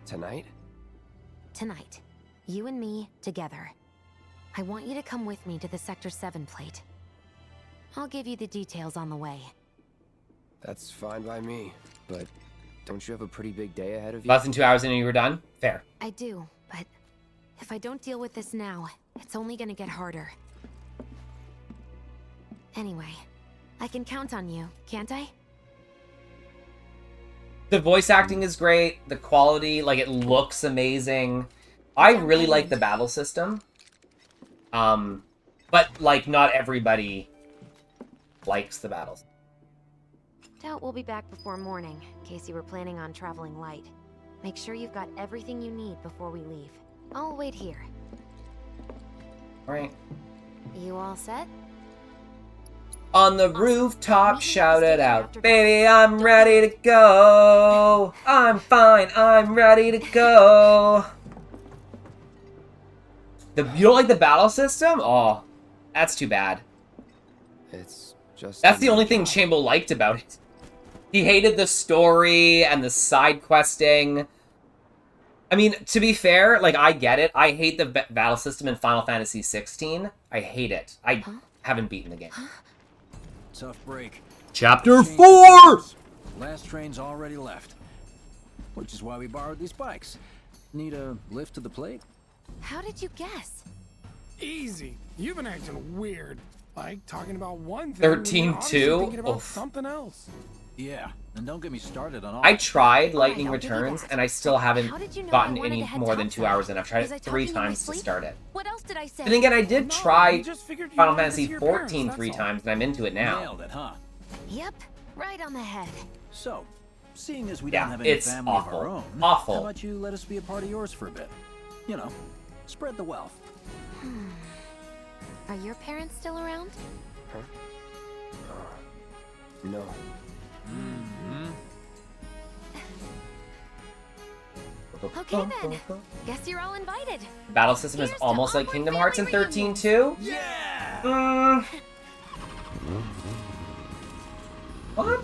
Tonight? Tonight. You and me, together. I want you to come with me to the Sector 7 plate. I'll give you the details on the way. That's fine by me, but don't you have a pretty big day ahead of you? Less than 2 hours and you were done? Fair. I do, but if I don't deal with this now, it's only gonna get harder. Anyway, I can count on you, can't I? The voice acting is great. The quality, like, it looks amazing. I really like the battle system. But, like, not everybody likes the battles. Doubt we'll be back before morning, in case you were planning on traveling light. Make sure you've got everything you need before we leave. I'll wait here. Alright. You all set? On the rooftop, shout it out. Baby, I'm ready to go. I'm fine, I'm ready to go. You don't like the battle system? Oh, that's too bad. It's just... That's the only thing Chambo liked about it. He hated the story and the side questing. I mean, to be fair, like, I get it. I hate the battle system in Final Fantasy XVI. I hate it. I haven't beaten the game. Tough break. Chapter 4! Last train's already left. Which is why we borrowed these bikes. Need a lift to the plate? How did you guess? Easy. You've been acting weird. Like talking about one thing. 13-2? Thinking about Oof. something else. Yeah, and don't get me started on all. I tried Lightning I'll give you Returns, that. and I still haven't How did you know I gotten wanted any to head more than topside? 2 hours in. I've tried Was I it 3 talking in my times to sleep? start it. What else did I say? Then again, I did try just figured you Final wanted to Fantasy see your parents, XIV that's 3 all. times, and I'm into it now. Nailed it, huh? Yep, right on the head. So, seeing as we Yeah, don't have any it's family awful. of our own, Awful. how about you let us be a part of yours for a bit? You know, spread the wealth. Are your parents still around? Huh? No. Okay then. Guess you're all invited. The battle system is almost like Kingdom Hearts in 13-2. Yeah! What?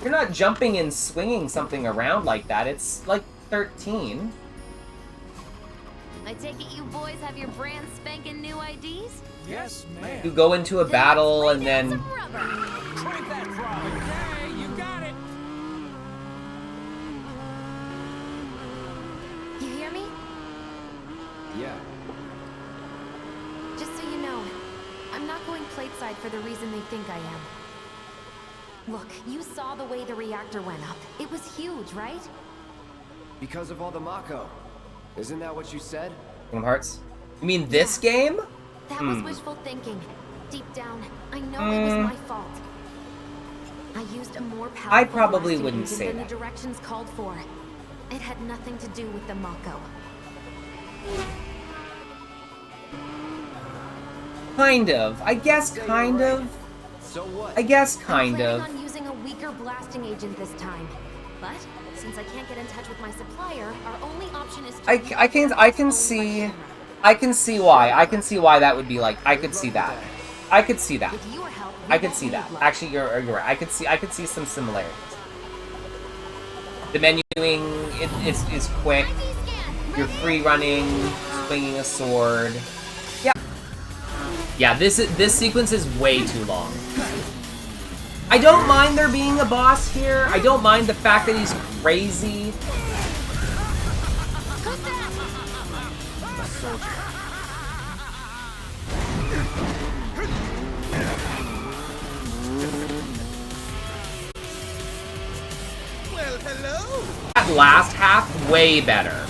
You're not jumping and swinging something around like that. It's like 13. I take it you boys have your brand spanking new IDs? Yes, ma'am. You go into a battle and then... Crank that throttle. Okay, you got it. You hear me? Yeah. Just so you know, I'm not going plateside for the reason they think I am. Look, you saw the way the reactor went up. It was huge, right? Because of all the Mako. Isn't that what you said? Kingdom Hearts? You mean this game? That was wishful thinking. Deep down, I know it was my fault. I used a more powerful I probably blasting wouldn't engine say than that. the directions called for. It had nothing to do with the Mako. Kind of. I guess kind of. So what? I guess I'm kind planning of. on using a weaker blasting agent this time. But since I can't get in touch with my supplier, our only option is to I can see why. I can see why that would be like. I could see that. I could see that. With your help, I could see that. Actually, you're right. I could see some similarities. The menuing is quick. You're free running, swinging a sword. Yeah. Yeah. This sequence is way too long. I don't mind there being a boss here. I don't mind the fact that he's crazy. Well, hello. That last half, way better.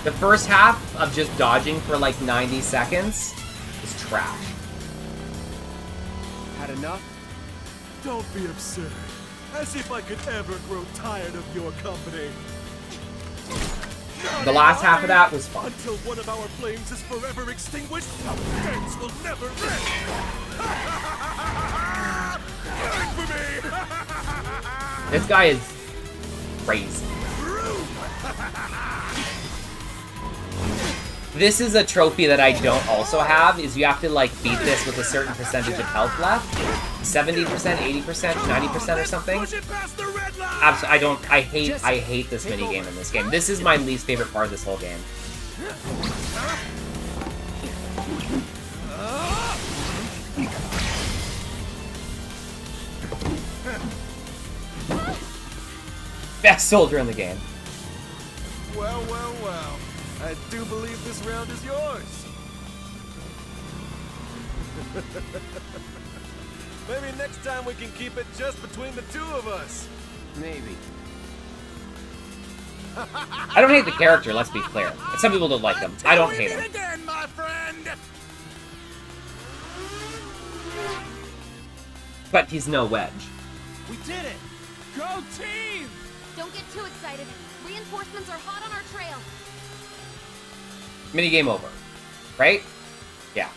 The first half of just dodging for like 90 seconds is trash. Had enough? Don't be absurd. As if I could ever grow tired of your company. The last half of that was fun. Until one of our flames is forever extinguished, our dance will never end. For me. This guy is crazy. This is a trophy that I don't also have, is you have to like beat this with a certain percentage of health left. 70%, 80%, 90% or something. Absolutely, I hate this minigame in this game. This is my least favorite part of this whole game. Best soldier in the game. Well, well, well. I do believe this round is yours. Maybe next time we can keep it just between the two of us. Maybe. I don't hate the character, let's be clear. Some people don't like him. I don't hate him. Again, my friend. But he's no Wedge. We did it. Go team! Don't get too excited. Reinforcements are hot on our trail. Minigame over. Right? Yeah.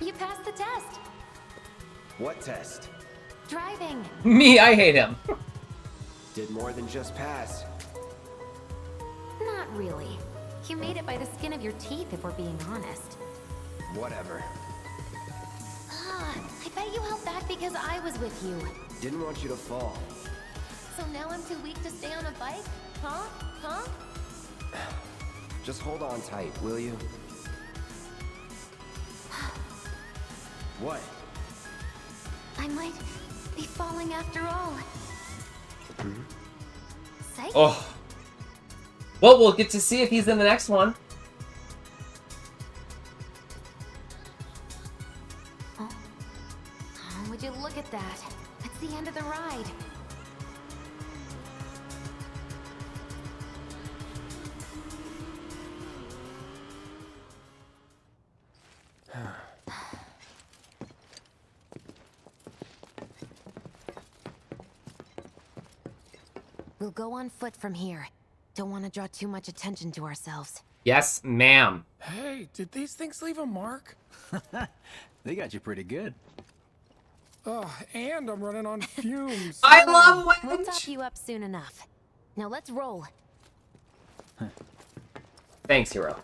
You passed the test. What test? Driving. Me, I hate him. Did more than just pass. Not really. You made it by the skin of your teeth, if we're being honest. Whatever. I bet you held back because I was with you. Didn't want you to fall. So now I'm too weak to stay on a bike? Huh? Huh? Just hold on tight, will you? What? I might be falling after all. Psych? Oh. Well, we'll get to see if he's in the next one. Oh, would you look at that? It's the end of the ride. We'll go on foot from here. Don't want to draw too much attention to ourselves. Yes, ma'am. Hey, did these things leave a mark? They got you pretty good. Oh, and I'm running on fumes. I love Wedge! We'll top you up soon enough. Now let's roll. Thanks, hero.